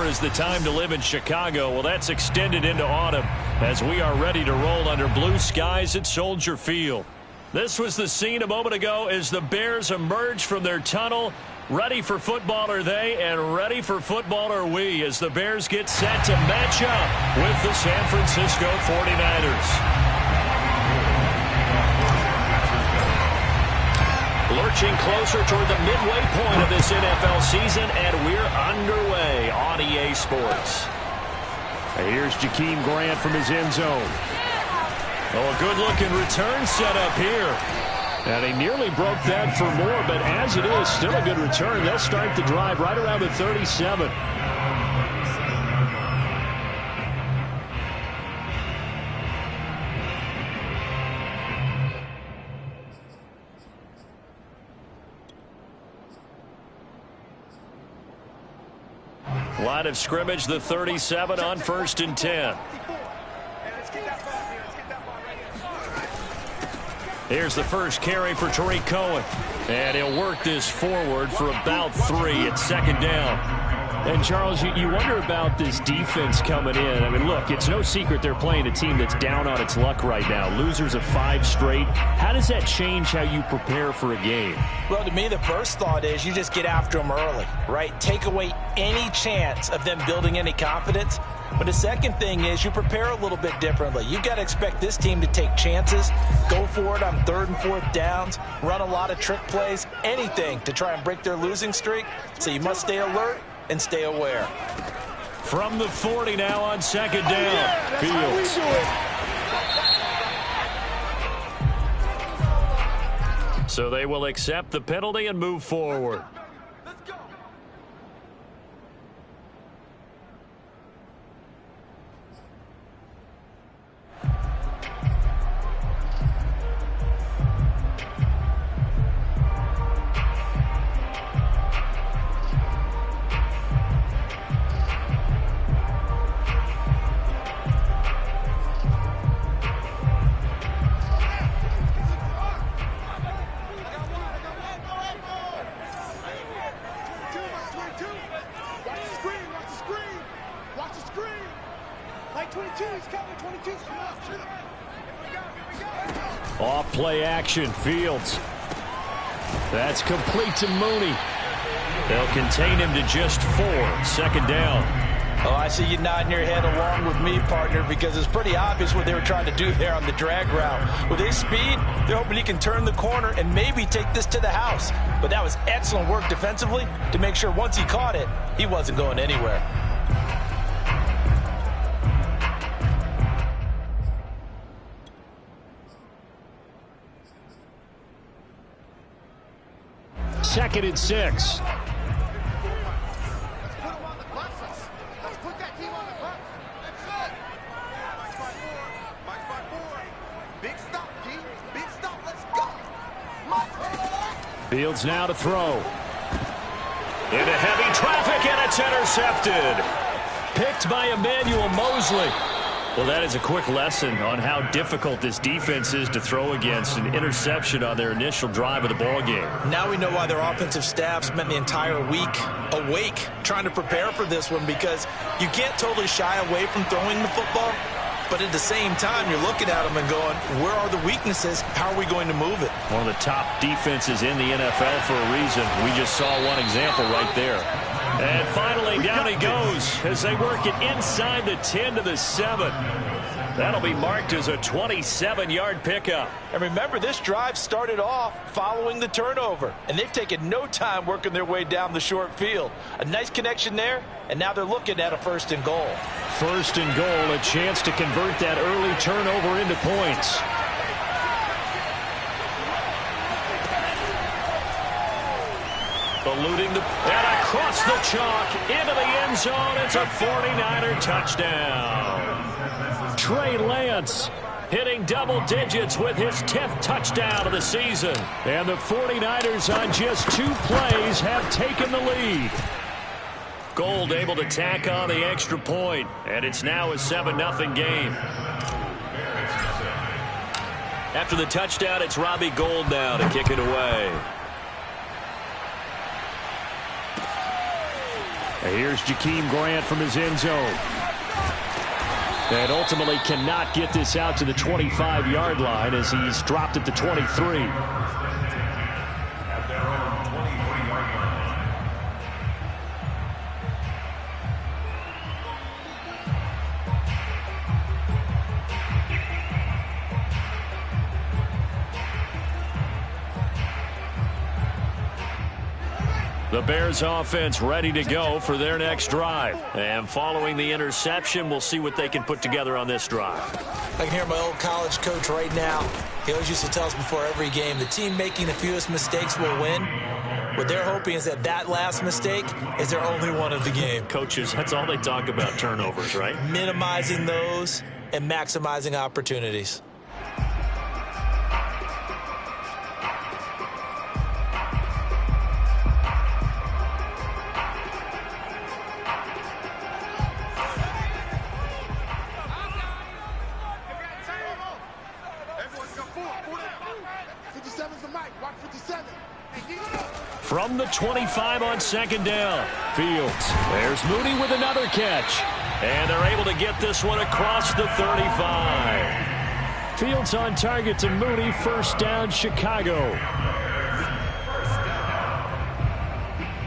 is the time to live in Chicago. Well, that's extended into autumn as we are ready to roll under blue skies at Soldier Field. This was the scene a moment ago as the Bears emerge from their tunnel. Ready for football are they, and ready for football are we, as the Bears get set to match up with the San Francisco 49ers. Lurching closer toward the midway point of this NFL season, and we're underway on EA Sports. Here's Jakeem Grant from his end zone. Oh, a good-looking return set up here. And he nearly broke that for more, but as it is, still a good return. They'll start the drive right around the 37. Line of scrimmage, the 37 on 1st and 10. Here's the first carry for Tariq Cohen. And he'll work this forward for about 3 at 2nd down. And, Charles, you wonder about this defense coming in. I mean, look, it's no secret they're playing a team that's down on its luck right now. Losers of 5 straight. How does that change how you prepare for a game? Well, to me, the first thought is you just get after them early, right? Take away any chance of them building any confidence. But the second thing is you prepare a little bit differently. You've got to expect this team to take chances, go for it on 3rd and 4th downs, run a lot of trick plays, anything to try and break their losing streak. So you must stay alert and stay aware. From the 40 now on 2nd down. Fields. So they will accept the penalty and move forward. Off play action, Fields. That's complete to Mooney. They'll contain him to just 4. 2nd down. Oh, I see you nodding your head along with me, partner, because it's pretty obvious what they were trying to do there on the drag route. With his speed, they're hoping he can turn the corner and maybe take this to the house. But that was excellent work defensively to make sure once he caught it, he wasn't going anywhere. Second and 6. Fields now to throw. Into heavy traffic, and it's intercepted. Picked by Emmanuel Mosley. Well, that is a quick lesson on how difficult this defense is to throw against. An interception on their initial drive of the ballgame. Now we know why their offensive staff spent the entire week awake trying to prepare for this one, because you can't totally shy away from throwing the football. But at the same time, you're looking at them and going, where are the weaknesses? How are we going to move it? One of the top defenses in the NFL for a reason. We just saw one example right there. And finally, down he goes as they work it inside the 10 to the 7. That'll be marked as a 27-yard pickup. And remember, this drive started off following the turnover, and they've taken no time working their way down the short field. A nice connection there, and now they're looking at a 1st and goal. 1st and goal, a chance to convert that early turnover into points. Eluding the, and across the chalk into the end zone. It's a 49er touchdown. Trey Lance hitting double digits with his 10th touchdown of the season. And the 49ers on just 2 plays have taken the lead. Gold able to tack on the extra point, and it's now a 7-0 game. After the touchdown, it's Robbie Gould now to kick it away. Here's Jakeem Grant from his end zone. And ultimately cannot get this out to the 25-yard line as he's dropped at the 23. The Bears offense ready to go for their next drive. And following the interception, we'll see what they can put together on this drive. I can hear my old college coach right now. He always used to tell us before every game, the team making the fewest mistakes will win. What they're hoping is that that last mistake is their only one of the game. Coaches, that's all they talk about, turnovers, right? Minimizing those and maximizing opportunities. From the 25 on second down. Fields. There's Mooney with another catch. And they're able to get this one across the 35. Fields on target to Mooney. First down, Chicago.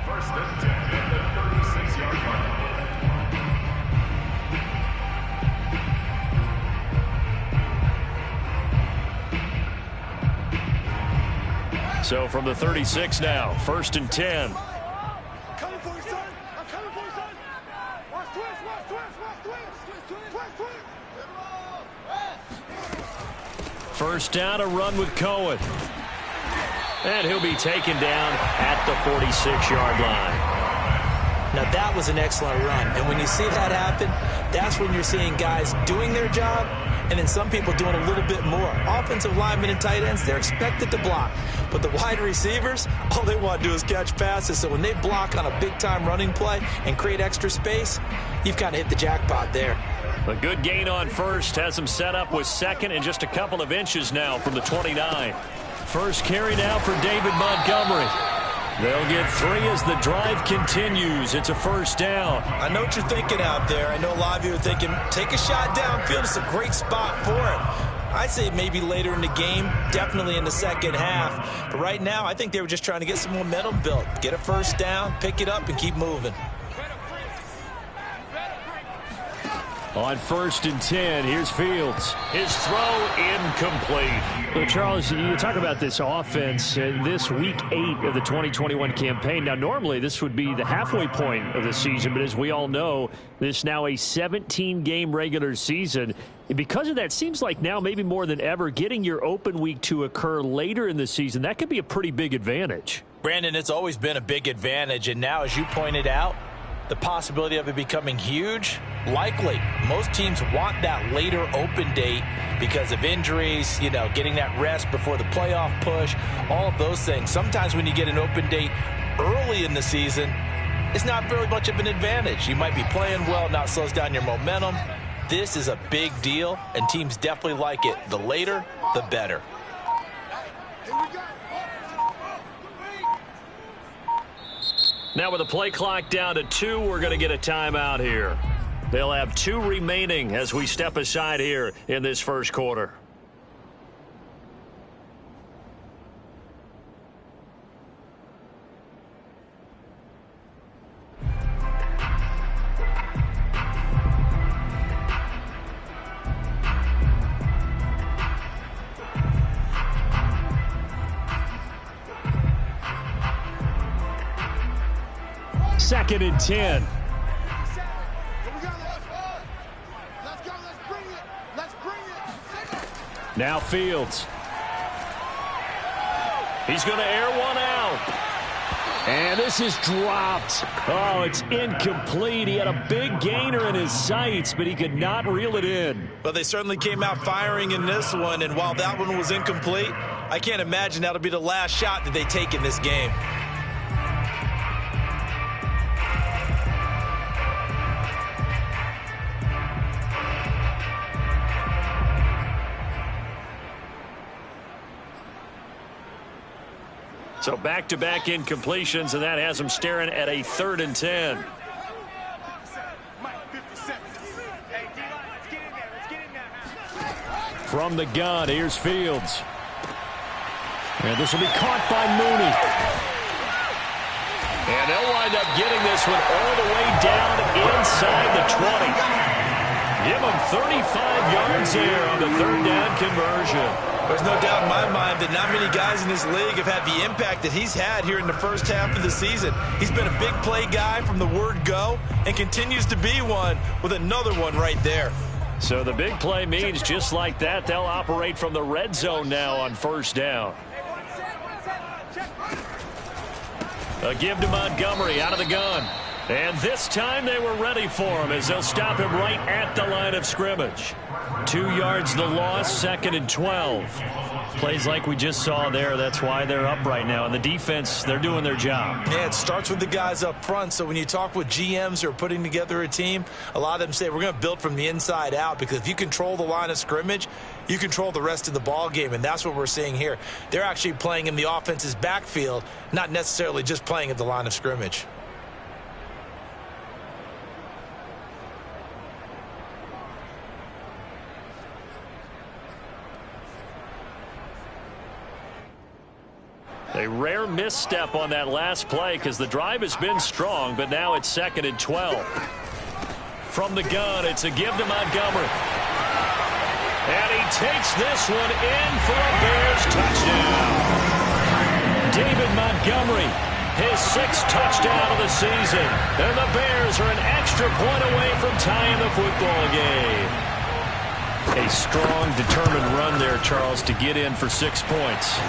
First and 10 at the 36-yard line. So from the 36 now, first and 10. I'm coming for you, son. I'm coming for you, son. Watch twist, watch twist, watch twist. First down, a run with Cohen. And he'll be taken down at the 46-yard line. Now that was an excellent run. And when you see that happen, that's when you're seeing guys doing their job and then some people doing a little bit more. Offensive linemen and tight ends, they're expected to block. But the wide receivers, all they want to do is catch passes. So when they block on a big-time running play and create extra space, you've kind of hit the jackpot there. A good gain on first has them set up with second and just a couple of inches now from the 29. First carry now for David Montgomery. They'll get 3 as the drive continues. It's a first down. I know what you're thinking out there. I know a lot of you are thinking, take a shot downfield. It's a great spot for it. I'd say maybe later in the game, definitely in the second half. But right now, I think they were just trying to get some momentum built. Get a first down, pick it up, and keep moving. On first and 10, here's Fields. His throw incomplete. Well, Charles, you talk about this offense in this week 8 of the 2021 campaign. Now, normally this would be the halfway point of the season, but as we all know, this is now a 17-game regular season. And because of that, seems like now maybe more than ever, getting your open week to occur later in the season, that could be a pretty big advantage. Brandon, it's always been a big advantage, and now, as you pointed out, the possibility of it becoming huge, likely. Most teams want that later open date because of injuries, you know, getting that rest before the playoff push, all of those things. Sometimes when you get an open date early in the season, it's not very much of an advantage. You might be playing well, not slows down your momentum. This is a big deal, and teams definitely like it. The later, the better. Now with the play clock down to 2, we're going to get a timeout here. They'll have 2 remaining as we step aside here in this first quarter. Second and 10. Now Fields. He's going to air one out. And this is dropped. Oh, it's incomplete. He had a big gainer in his sights, but he could not reel it in. Well, they certainly came out firing in this one, and while that one was incomplete, I can't imagine that'll be the last shot that they take in this game. So back-to-back incompletions, and that has them staring at a 3rd and 10. From the gun, here's Fields. And this will be caught by Mooney. And they'll wind up getting this one all the way down inside the 20. Give them 35 yards there on the third down conversion. There's no doubt in my mind that not many guys in this league have had the impact that he's had here in the first half of the season. He's been a big play guy from the word go and continues to be one with another one right there. So the big play means just like that, they'll operate from the red zone now on first down. A give to Montgomery out of the gun. And this time they were ready for him as they'll stop him right at the line of scrimmage. 2 yards the loss, 2nd and 12. Plays like we just saw there. That's why they're up right now. And the defense, they're doing their job. Yeah, it starts with the guys up front. So when you talk with GMs who are putting together a team, a lot of them say we're going to build from the inside out, because if you control the line of scrimmage, you control the rest of the ball game. And that's what we're seeing here. They're actually playing in the offense's backfield, not necessarily just playing at the line of scrimmage. A rare misstep on that last play because the drive has been strong, but now it's 2nd and 12. From the gun, it's a give to Montgomery. And he takes this one in for a Bears touchdown. David Montgomery, his 6th touchdown of the season. And the Bears are an extra point away from tying the football game. A strong, determined run there, Charles, to get in for 6 points.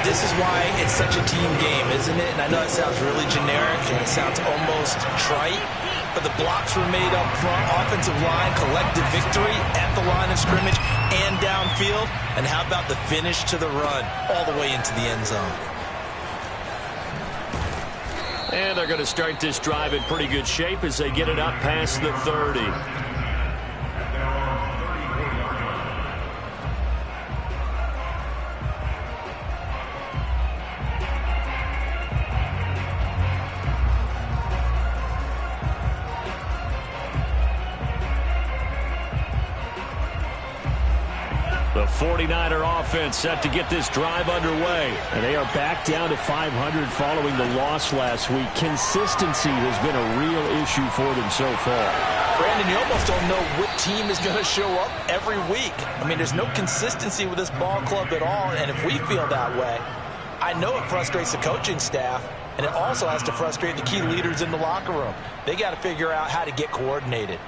This is why it's such a team game, isn't it? And I know it sounds really generic and it sounds almost trite, but the blocks were made up front, offensive line, collective victory at the line of scrimmage and downfield. And how about the finish to the run all the way into the end zone? And they're going to start this drive in pretty good shape as they get it up past the 30. The 49er offense set to get this drive underway. And they are back down to 500 following the loss last week. Consistency has been a real issue for them so far. Brandon, you almost don't know what team is going to show up every week. I mean, there's no consistency with this ball club at all, and if we feel that way, I know it frustrates the coaching staff, and it also has to frustrate the key leaders in the locker room. They got to figure out how to get coordinated.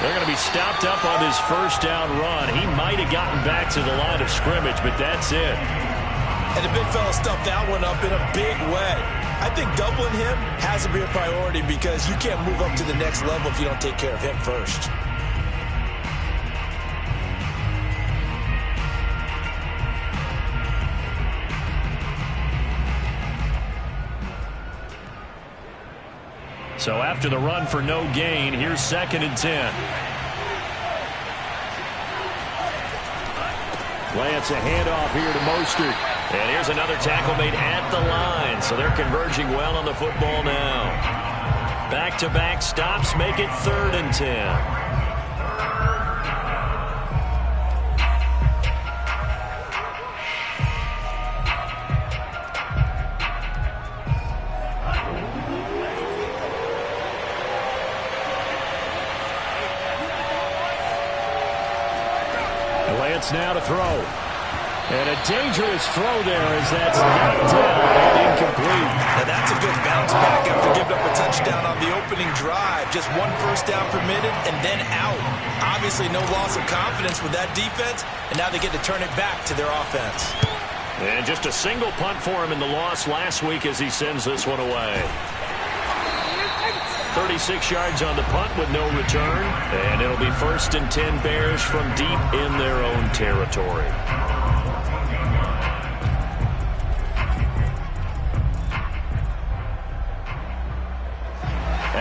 They're going to be stopped up on his first down run. He might have gotten back to the line of scrimmage, but that's it. And the big fella stuffed that one up in a big way. I think doubling him has to be a priority because you can't move up to the next level if you don't take care of him first. So after the run for no gain, here's 2nd and 10. Lance, a handoff here to Mostert. And here's another tackle made at the line. So they're converging well on the football now. Back-to-back stops make it 3rd and 10. Now to throw. And a dangerous throw there as that's knocked down and incomplete. Now that's a good bounce back after giving up a touchdown on the opening drive. Just 1 first down permitted and then out. Obviously no loss of confidence with that defense, and now they get to turn it back to their offense. And just a single punt for him in the loss last week as he sends this one away. 36 yards on the punt with no return. And it'll be 1st and 10 Bears from deep in their own territory.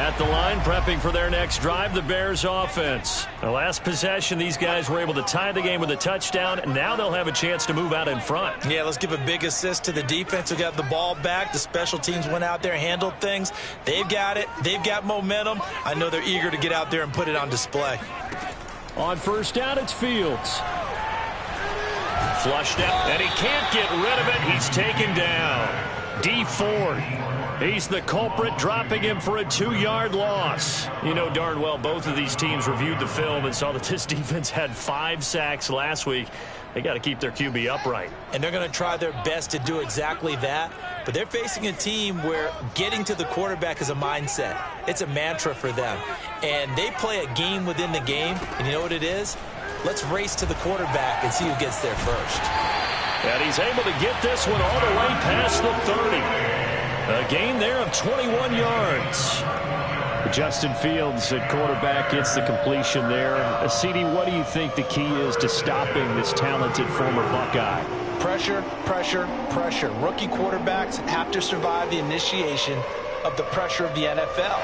At the line, prepping for their next drive, the Bears offense. The last possession, these guys were able to tie the game with a touchdown. Now they'll have a chance to move out in front. Yeah, let's give a big assist to the defense who got the ball back. The special teams went out there, handled things. They've got it. They've got momentum. I know they're eager to get out there and put it on display. On first down, it's Fields. Flushed out, and he can't get rid of it. He's taken down. D Ford. He's the culprit, dropping him for a 2-yard loss. You know darn well both of these teams reviewed the film and saw that this defense had 5 sacks last week. They got to keep their QB upright. And they're going to try their best to do exactly that. But they're facing a team where getting to the quarterback is a mindset. It's a mantra for them. And they play a game within the game. And you know what it is? Let's race to the quarterback and see who gets there first. And he's able to get this one all the way past the 30. A gain there of 21 yards. Justin Fields at quarterback gets the completion there. CD, what do you think the key is to stopping this talented former Buckeye? Pressure, pressure, pressure. Rookie quarterbacks have to survive the initiation of the pressure of the NFL.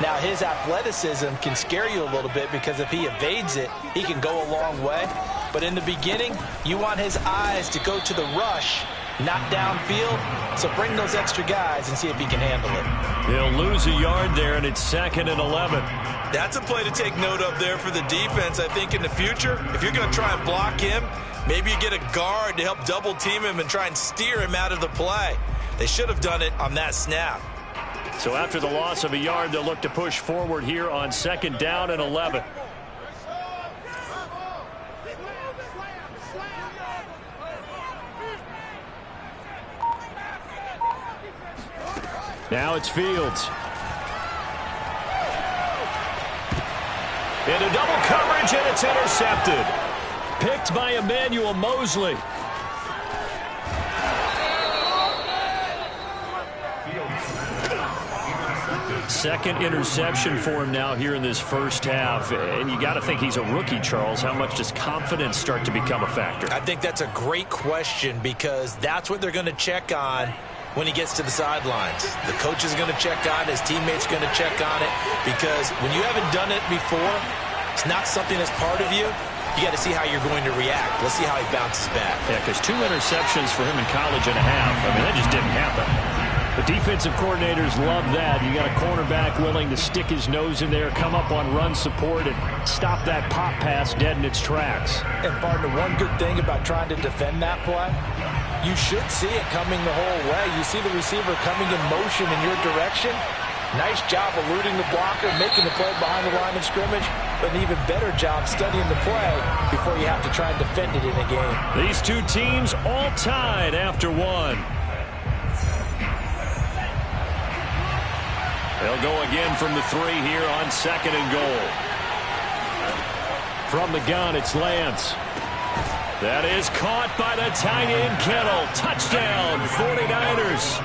Now, his athleticism can scare you a little bit because if he evades it, he can go a long way. But in the beginning, you want his eyes to go to the rush, not downfield. So bring those extra guys and see if he can handle it. He'll lose a yard there, and it's 2nd and 11. That's a play to take note of there for the defense. I think in the future, if you're going to try and block him, maybe you get a guard to help double team him and try and steer him out of the play. They should have done it on that snap. So after the loss of a yard, they'll look to push forward here on 2nd down and 11. Now it's Fields. Into double coverage, and it's intercepted. Picked by Emmanuel Mosley. Second interception for him now here in this first half. And you got to think he's a rookie, Charles. How much does confidence start to become a factor? I think that's a great question because that's what they're going to check on when he gets to the sidelines. The coach is going to check on it. His teammates are going to check on it because when you haven't done it before, it's not something that's part of you. You got to see how you're going to react. Let's see how he bounces back. Yeah, because 2 interceptions for him in college and a half. I mean, that just didn't happen. The defensive coordinators love that. You got a cornerback willing to stick his nose in there, come up on run support, and stop that pop pass dead in its tracks. And, partner, one good thing about trying to defend that play, you should see it coming the whole way. You see the receiver coming in motion in your direction. Nice job eluding the blocker, making the play behind the line of scrimmage, but an even better job studying the play before you have to try and defend it in a game. These two teams all tied after one. They'll go again from the 3 here on 2nd and goal. From the gun, it's Lance. That is caught by the tight end Kittle. Touchdown, 49ers.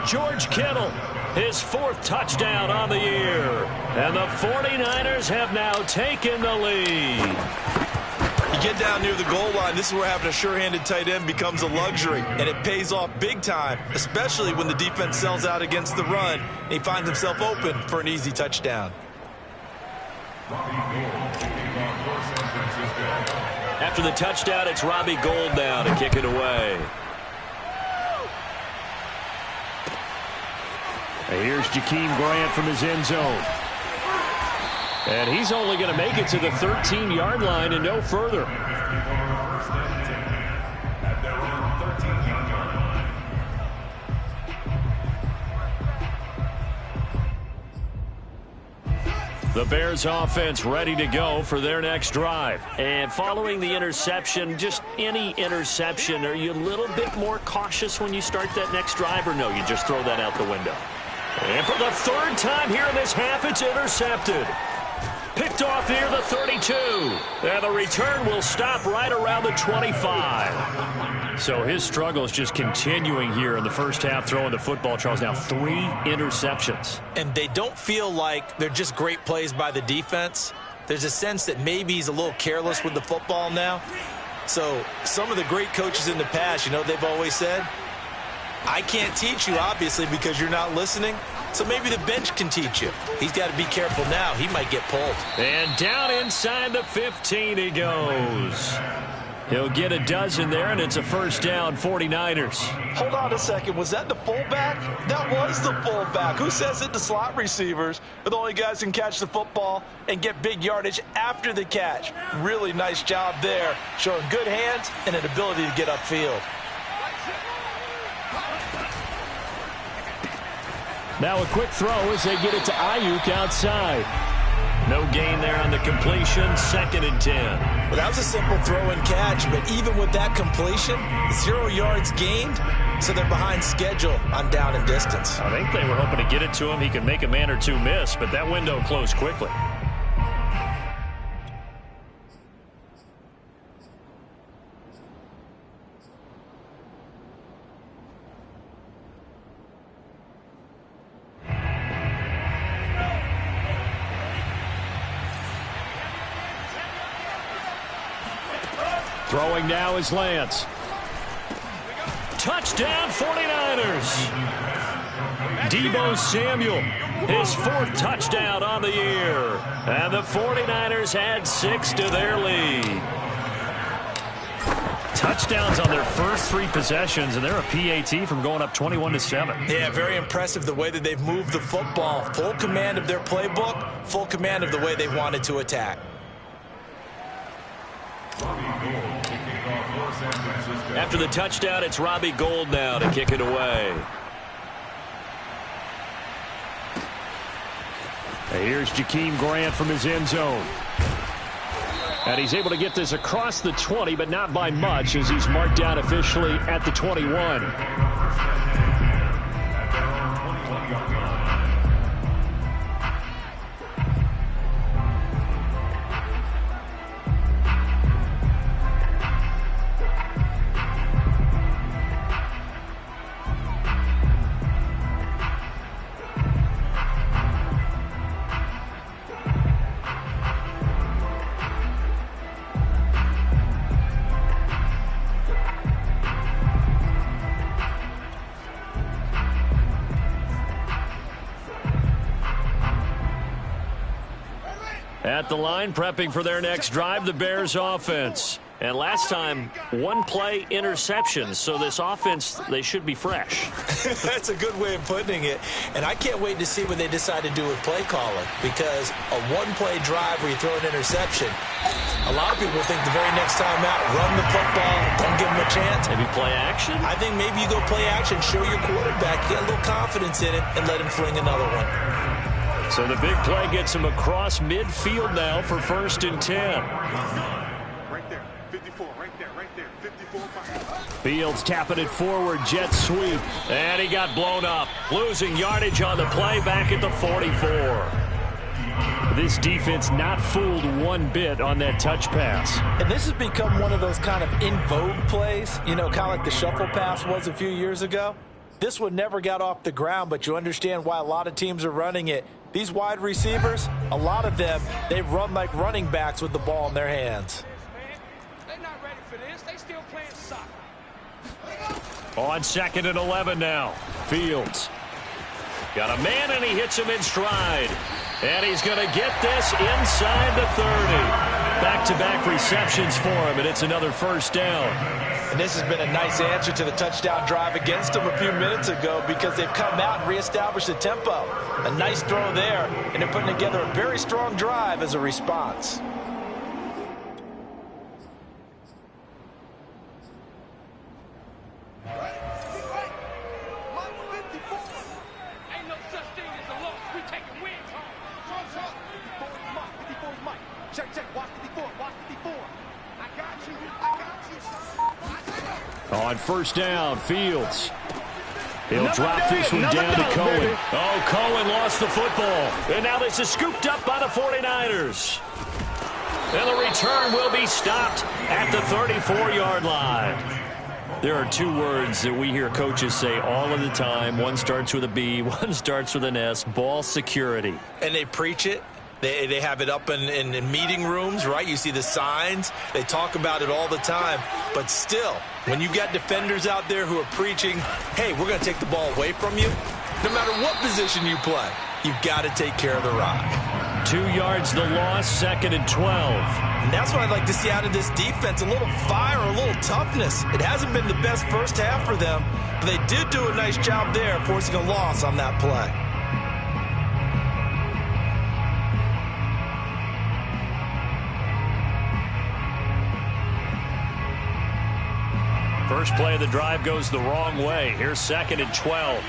George Kittle, his 4th touchdown on the year. And the 49ers have now taken the lead. You get down near the goal line, this is where having a sure-handed tight end becomes a luxury, and it pays off big time, especially when the defense sells out against the run, and he finds himself open for an easy touchdown. After the touchdown, it's Robbie Gould now to kick it away. And here's Jakeem Grant from his end zone. And he's only going to make it to the 13-yard line and no further. The Bears offense ready to go for their next drive. And following the interception, just any interception, are you a little bit more cautious when you start that next drive, or no, you just throw that out the window? And for the 3rd time here in this half, it's intercepted. Picked off near the 32. And the return will stop right around the 25. So his struggle is just continuing here in the first half, throwing the football, Charles. Now 3 interceptions. And they don't feel like they're just great plays by the defense. There's a sense that maybe he's a little careless with the football now. So some of the great coaches in the past, you know, they've always said, I can't teach you, obviously, because you're not listening. So maybe the bench can teach you. He's got to be careful now. He might get pulled. And down inside the 15 he goes. He'll get a dozen there, and it's a first down, 49ers. Hold on a second. Was that the fullback? That was the fullback. Who says it to slot receivers? But the only guys who can catch the football and get big yardage after the catch. Really nice job there, showing good hands and an ability to get upfield. Now a quick throw as they get it to Ayuk outside. No gain there on the completion, 2nd and 10. Well, that was a simple throw and catch, but even with that completion, 0 yards gained, so they're behind schedule on down and distance. I think they were hoping to get it to him. He could make a man or two miss, but that window closed quickly. Throwing now is Lance. Touchdown 49ers. Deebo Samuel, his 4th touchdown on the year. And the 49ers add 6 to their lead. Touchdowns on their first 3 possessions, and they're a PAT from going up 21-7. Yeah, very impressive the way that they've moved the football. Full command of their playbook, full command of the way they wanted to attack. After the touchdown, it's Robbie Gould now to kick it away. Here's Jakeem Grant from his end zone. And he's able to get this across the 20, but not by much, as he's marked down officially at the 21. At the line, prepping for their next drive, the Bears offense. And last time, 1-play interceptions. So this offense, they should be fresh. That's a good way of putting it. And I can't wait to see what they decide to do with play calling. Because a 1-play drive where you throw an interception, a lot of people think the very next time out, run the football, don't give them a chance. Maybe play action? I think maybe you go play action, show your quarterback, get a little confidence in it, and let him fling another one. So the big play gets him across midfield now for 1st and 10. Right there, 54, right there, 54. Fields tapping it forward, jet sweep. And he got blown up, losing yardage on the play back at the 44. This defense not fooled one bit on that touch pass. And this has become one of those kind of in vogue plays, you know, kind of like the shuffle pass was a few years ago. This one never got off the ground, but you understand why a lot of teams are running it. These wide receivers, a lot of them, they run like running backs with the ball in their hands. They're not ready for this. They still playing soccer. On 2nd and 11 now. Fields. Got a man, and he hits him in stride. And he's going to get this inside the 30. Back-to-back receptions for him, and it's another first down. And this has been a nice answer to the touchdown drive against them a few minutes ago because they've come out and reestablished the tempo. A nice throw there, and they're putting together a very strong drive as a response. Ain't no such thing as a loss. We taking wins, huh? Check, watch 54, watch 54. I got you, son. On 1st down, Fields. He'll drop this one down to Cohen. Oh, Cohen lost the football. And now this is scooped up by the 49ers. And the return will be stopped at the 34-yard line. There are 2 words that we hear coaches say all of the time. One starts with a B, one starts with an S, ball security. And they preach it. They have it up in meeting rooms, right? You see the signs. They talk about it all the time. But still, when you've got defenders out there who are preaching, hey, we're going to take the ball away from you, No matter what position you play, you've got to take care of the rock. 2 yards the loss, 2nd and 12. And that's what I'd like to see out of this defense, a little fire, a little toughness. It hasn't been the best first half for them, but they did do a nice job there forcing a loss on that play. First play of the drive goes the wrong way. Here's 2nd and 12.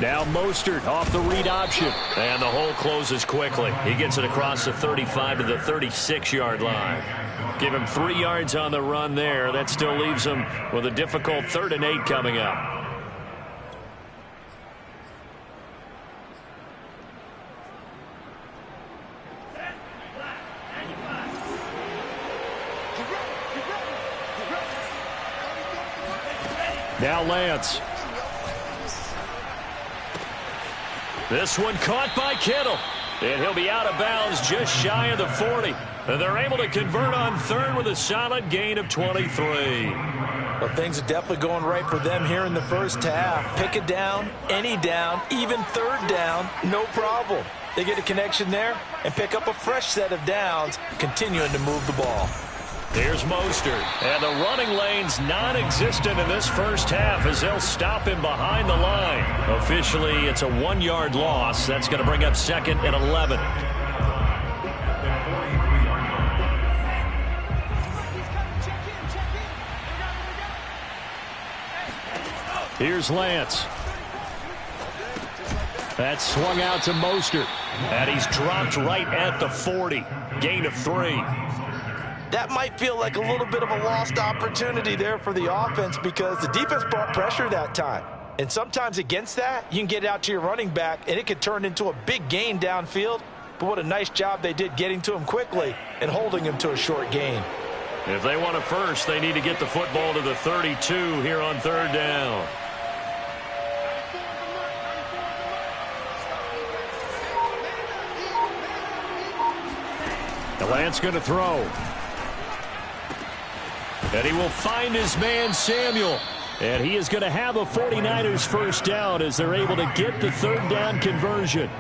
Now Mostert off the read option. And the hole closes quickly. He gets it across the 35 to the 36-yard line. Give him 3 yards on the run there. That still leaves him with a difficult 3rd and 8 coming up. Now Lance. This one caught by Kittle. And he'll be out of bounds just shy of the 40. And they're able to convert on 3rd with a solid gain of 23. Well, things are definitely going right for them here in the first half. Pick a down, any down, even 3rd down, no problem. They get a connection there and pick up a fresh set of downs, continuing to move the ball. Here's Mostert. And the running lane's non-existent in this first half as they'll stop him behind the line. Officially, it's a 1-yard loss. That's going to bring up 2nd and 11. Here's Lance. That's swung out to Mostert. And he's dropped right at the 40. Gain of 3. That might feel like a little bit of a lost opportunity there for the offense because the defense brought pressure that time. And sometimes against that, you can get it out to your running back, and it could turn into a big gain downfield. But what a nice job they did getting to him quickly and holding him to a short gain. If they want a first, they need to get the football to the 32 here on 3rd down. The Lance going to throw. And he will find his man, Samuel. And he is going to have a 49ers first down as they're able to get the 3rd down conversion.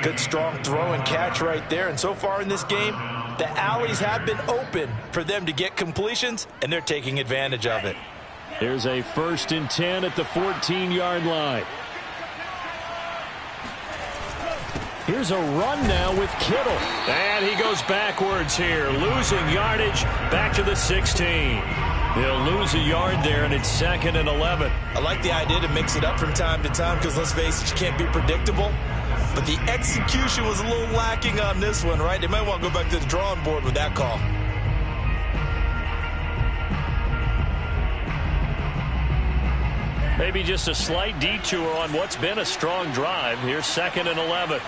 Good, strong throw and catch right there. And so far in this game, the alleys have been open for them to get completions, and they're taking advantage of it. There's a 1st and 10 at the 14-yard line. Here's a run now with Kittle. And he goes backwards here, losing yardage back to the 16. He'll lose a yard there, and it's 2nd and 11. I like the idea to mix it up from time to time because, let's face it, you can't be predictable. But the execution was a little lacking on this one, right? They might want to go back to the drawing board with that call. Maybe just a slight detour on what's been a strong drive. Here's 2nd and 11.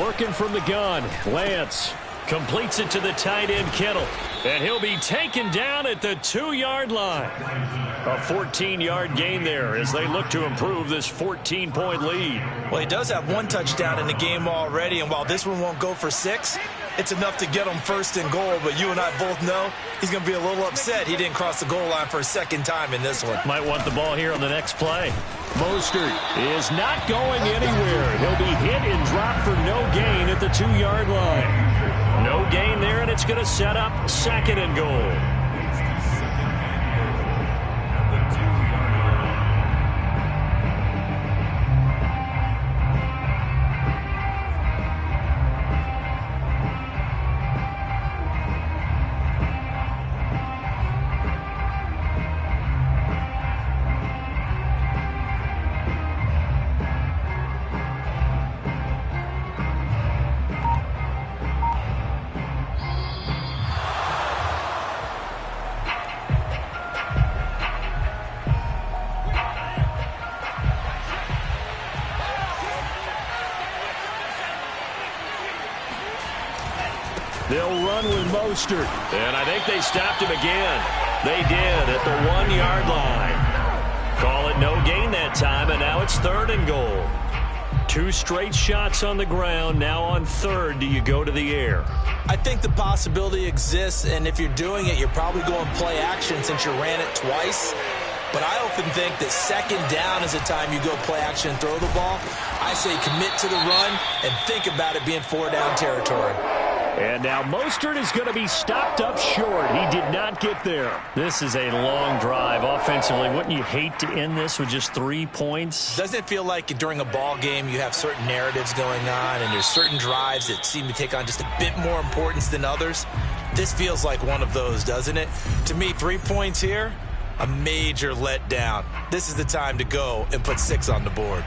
Working from the gun, Lance completes it to the tight end, Kittle. And he'll be taken down at the 2-yard line. A 14-yard gain there as they look to improve this 14-point lead. Well, he does have 1 touchdown in the game already, and while this one won't go for 6, it's enough to get him 1st and goal. But you and I both know he's going to be a little upset he didn't cross the goal line for a 2nd time in this one. Might want the ball here on the next play. Mostert is not going anywhere. He'll be hit and dropped for no gain at the 2-yard line. No gain there, and it's going to set up 2nd and goal. They'll run with Mostert. And I think they stopped him again. They did at the 1-yard line. Call it no gain that time, and now it's 3rd and goal. 2 straight shots on the ground. Now on third, do you go to the air? I think the possibility exists, and if you're doing it, you're probably going play action since you ran it twice. But I often think that second down is the time you go play action and throw the ball. I say commit to the run and think about it being 4-down territory. And now Mostert is going to be stopped up short. He did not get there. This is a long drive offensively. Wouldn't you hate to end this with just 3 points? Doesn't it feel like during a ball game you have certain narratives going on and there's certain drives that seem to take on just a bit more importance than others? This feels like one of those, doesn't it? To me, 3 points here, a major letdown. This is the time to go and put 6 on the board.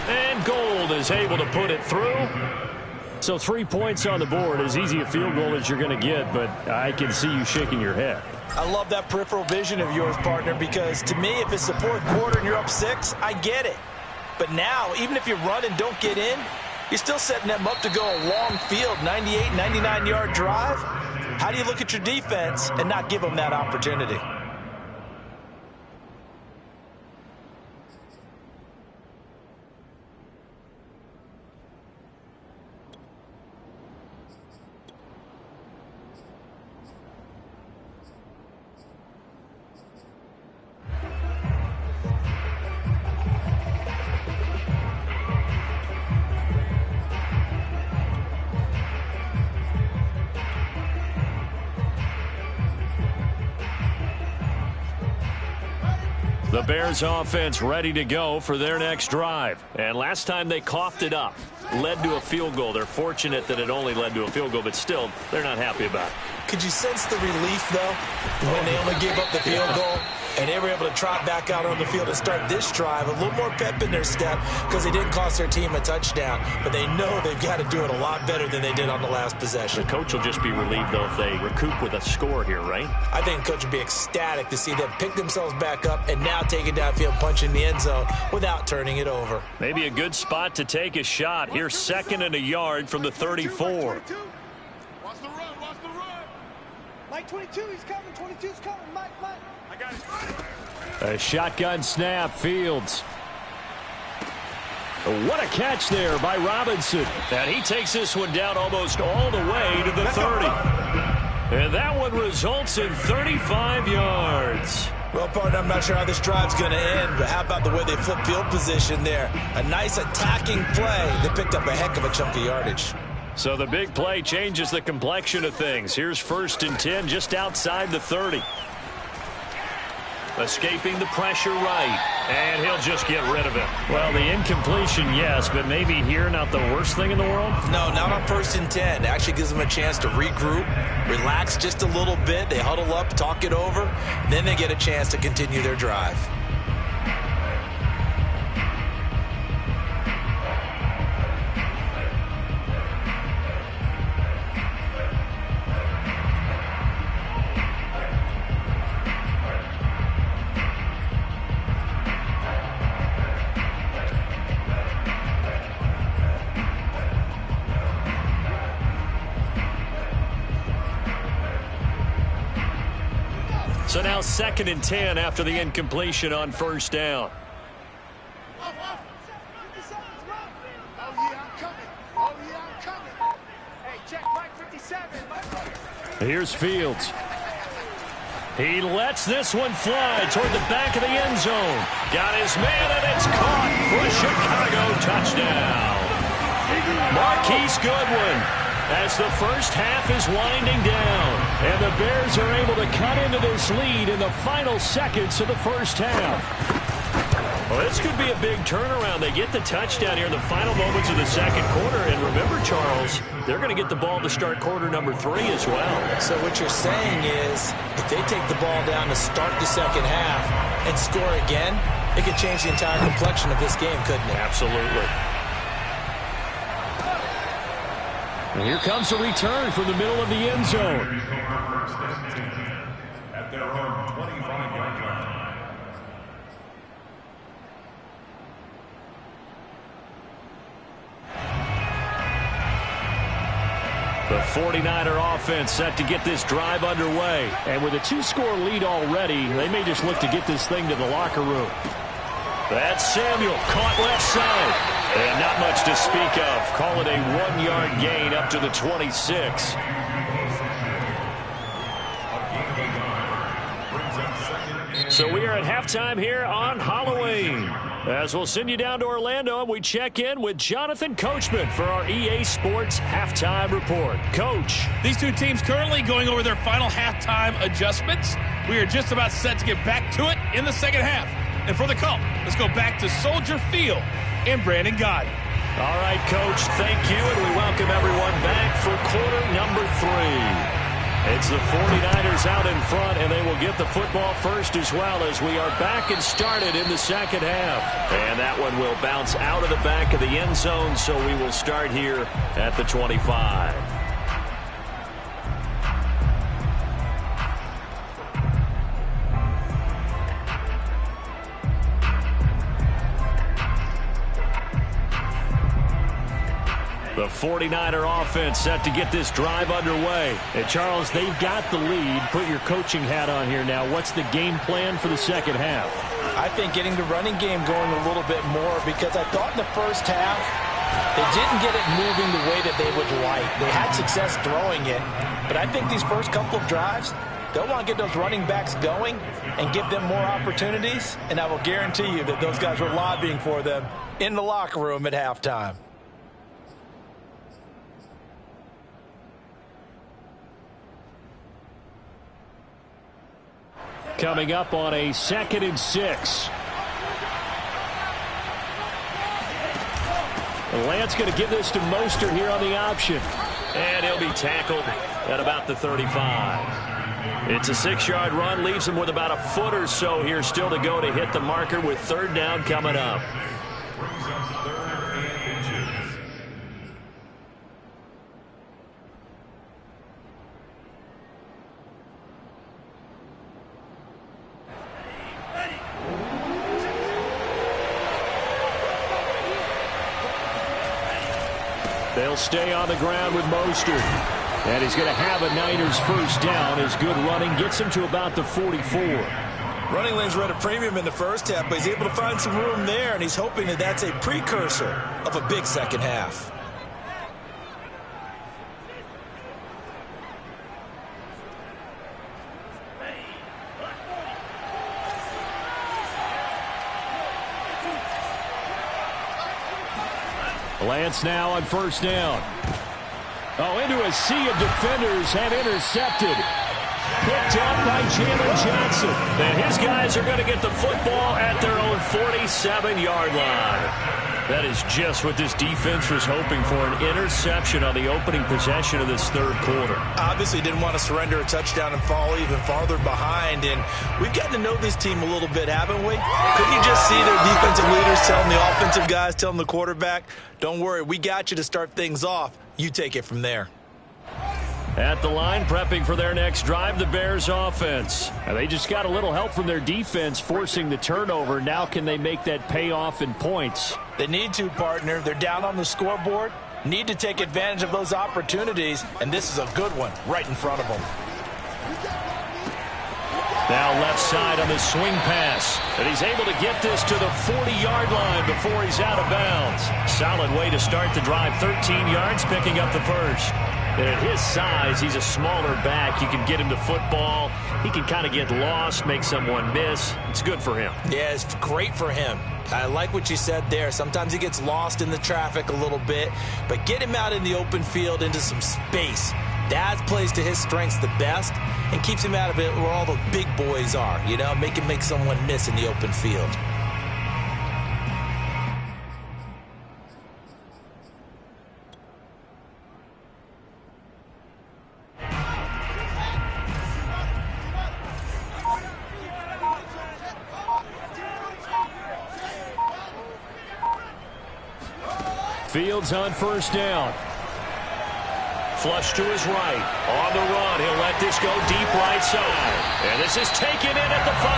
And Gold is able to put it through. So 3 points on the board, as easy a field goal as you're going to get, but I can see you shaking your head. I love that peripheral vision of yours, partner, because to me, if it's the fourth quarter and you're up 6, I get it. But now, even if you run and don't get in, you're still setting them up to go a long field, 98, 99-yard drive. How do you look at your defense and not give them that opportunity? The Bears offense ready to go for their next drive. And last time they coughed it up, led to a field goal. They're fortunate that it only led to a field goal, but still, they're not happy about it. Could you sense the relief, though, when they only gave up the field goal and they were able to trot back out on the field and start this drive? A little more pep in their step because they didn't cost their team a touchdown, but they know they've got to do it a lot better than they did on the last possession. The coach will just be relieved, though, if they recoup with a score here, right? I think the coach would be ecstatic to see them pick themselves back up and now take it downfield, punch in the end zone without turning it over. Maybe a good spot to take a shot. Here's 2nd and a yard from the 34. Watch the run, watch the run. Mike 22, he's coming, 22's coming, Mike. I got it. A shotgun snap, Fields. What a catch there by Robinson. And he takes this one down almost all the way to the 30. And that one results in 35 yards. Well, partner, I'm not sure how this drive's going to end, but how about the way they flip field position there? A nice attacking play. They picked up a heck of a chunk of yardage. So the big play changes the complexion of things. Here's 1st and 10 just outside the 30. Escaping the pressure right, and he'll just get rid of it. Well, the incompletion, yes, but maybe here not the worst thing in the world? No, not on 1st and 10. It actually gives them a chance to regroup, relax just a little bit. They huddle up, talk it over, then they get a chance to continue their drive. So now 2nd and 10 after the incompletion on 1st down. Oh, yeah, I'm coming. Hey, check Mike 57. Here's Fields. He lets this one fly toward the back of the end zone. Got his man, and it's caught for a Chicago touchdown. Marquise Goodwin, as the first half is winding down. And the Bears are able to cut into this lead in the final seconds of the first half. Well, this could be a big turnaround. They get the touchdown here in the final moments of the second quarter. And remember, Charles, they're going to get the ball to start quarter number 3 as well. So what you're saying is, if they take the ball down to start the second half and score again, it could change the entire complexion of this game, couldn't it? Absolutely. And here comes a return from the middle of the end zone. At their own 25-yard line. The 49er offense set to get this drive underway. And with a 2-score lead already, they may just look to get this thing to the locker room. That's Samuel, caught left side. And not much to speak of. Call it a 1-yard gain up to the 26. So we are at halftime here on Halloween. As we'll send you down to Orlando, and we check in with Jonathan Coachman for our EA Sports Halftime Report. Coach. These two teams currently going over their final halftime adjustments. We are just about set to get back to it in the second half. And for the call, let's go back to Soldier Field and Brandon Gaudin. All right, Coach, thank you, and we welcome everyone back for quarter number 3. It's the 49ers out in front, and they will get the football first as well as we are back and started in the second half. And that one will bounce out of the back of the end zone, so we will start here at the 25. The 49er offense set to get this drive underway. And Charles, they've got the lead. Put your coaching hat on here now. What's the game plan for the second half? I think getting the running game going a little bit more, because I thought in the first half they didn't get it moving the way that they would like. They had success throwing it, but I think these first couple of drives, they'll want to get those running backs going and give them more opportunities, and I will guarantee you that those guys were lobbying for them in the locker room at halftime. Coming up on a 2nd and 6. Lance going to give this to Mostert here on the option. And he'll be tackled at about the 35. It's a 6-yard run, leaves him with about a foot or so here still to go to hit the marker with 3rd down coming up. They'll stay on the ground with Mostert. And he's going to have a Niners first down. His good running gets him to about the 44. Running lanes were at a premium in the first half, but he's able to find some room there, and he's hoping that that's a precursor of a big second half. Lance now on first down. Oh, into a sea of defenders and intercepted. Picked up by Jalen Johnson. And his guys are going to get the football at their own 47-yard line. That is just what this defense was hoping for, an interception on the opening possession of this 3rd quarter. Obviously didn't want to surrender a touchdown and fall even farther behind, and we've gotten to know this team a little bit, haven't we? Couldn't you just see their defensive leaders telling the offensive guys, telling the quarterback, don't worry, we got you to start things off. You take it from there. At the line, prepping for their next drive, the Bears offense. And they just got a little help from their defense forcing the turnover. Now can they make that pay off in points? They need to, partner. They're down on the scoreboard. Need to take advantage of those opportunities, and this is a good one right in front of them. Now left side on the swing pass. And he's able to get this to the 40-yard line before he's out of bounds. Solid way to start the drive. 13 yards, picking up the first. And at his size, he's a smaller back. You can get him to football. He can kind of get lost, make someone miss. It's good for him. Yeah, it's great for him. I like what you said there. Sometimes he gets lost in the traffic a little bit, but get him out in the open field into some space. That plays to his strengths the best and keeps him out of it where all the big boys are, you know, make someone miss in the open field. Fields on first down. Flush to his right. On the run. He'll let this go deep right side. And this is taken in at the 5.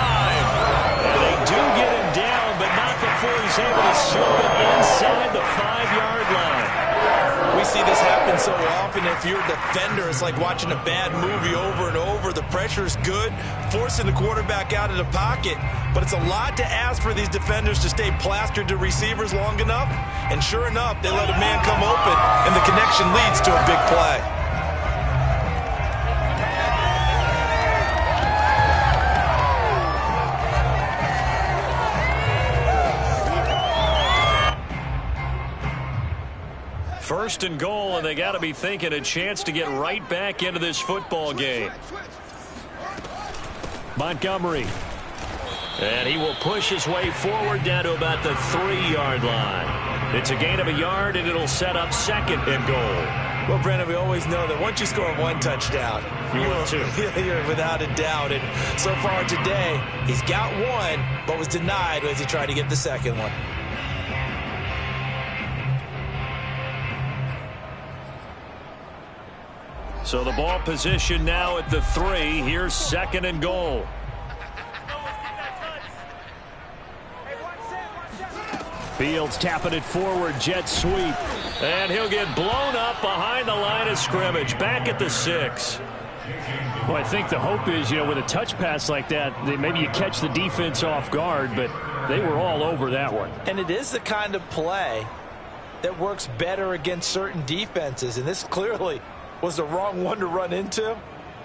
And they do get him down, but not before he's able to slip it inside the 5-yard line. We see this happen happens so often. If you're a defender, it's like watching a bad movie over and over. The pressure's good, forcing the quarterback out of the pocket. But it's a lot to ask for these defenders to stay plastered to receivers long enough. And sure enough, they let a man come open, and the connection leads to a big play. First and goal, and they got to be thinking a chance to get right back into this football game. Montgomery. And he will push his way forward down to about the 3-yard line. It's a gain of a yard, and it'll set up second and goal. Well, Brandon, we always know that once you score one touchdown, you're without a doubt. And so far today, he's got one, but was denied as he tried to get the second one. So the ball position now at the 3. Here's second and goal. Fields tapping it forward, jet sweep. And he'll get blown up behind the line of scrimmage, back at the 6. Well, I think the hope is, with a touch pass like that, maybe you catch the defense off guard, but they were all over that one. And it is the kind of play that works better against certain defenses, and this clearly was the wrong one to run into.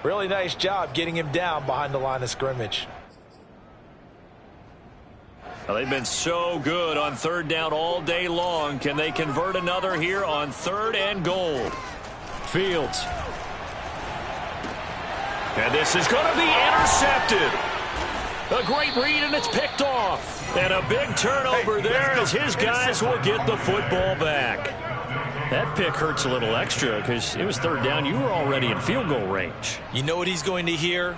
Really nice job getting him down behind the line of scrimmage. Well, they've been so good on third down all day long. Can they convert another here on third and goal? Fields. And this is going to be intercepted. A great read, and it's picked off. And a big turnover there as his guys will get the football back. That pick hurts a little extra because it was third down. You were already in field goal range. You know what he's going to hear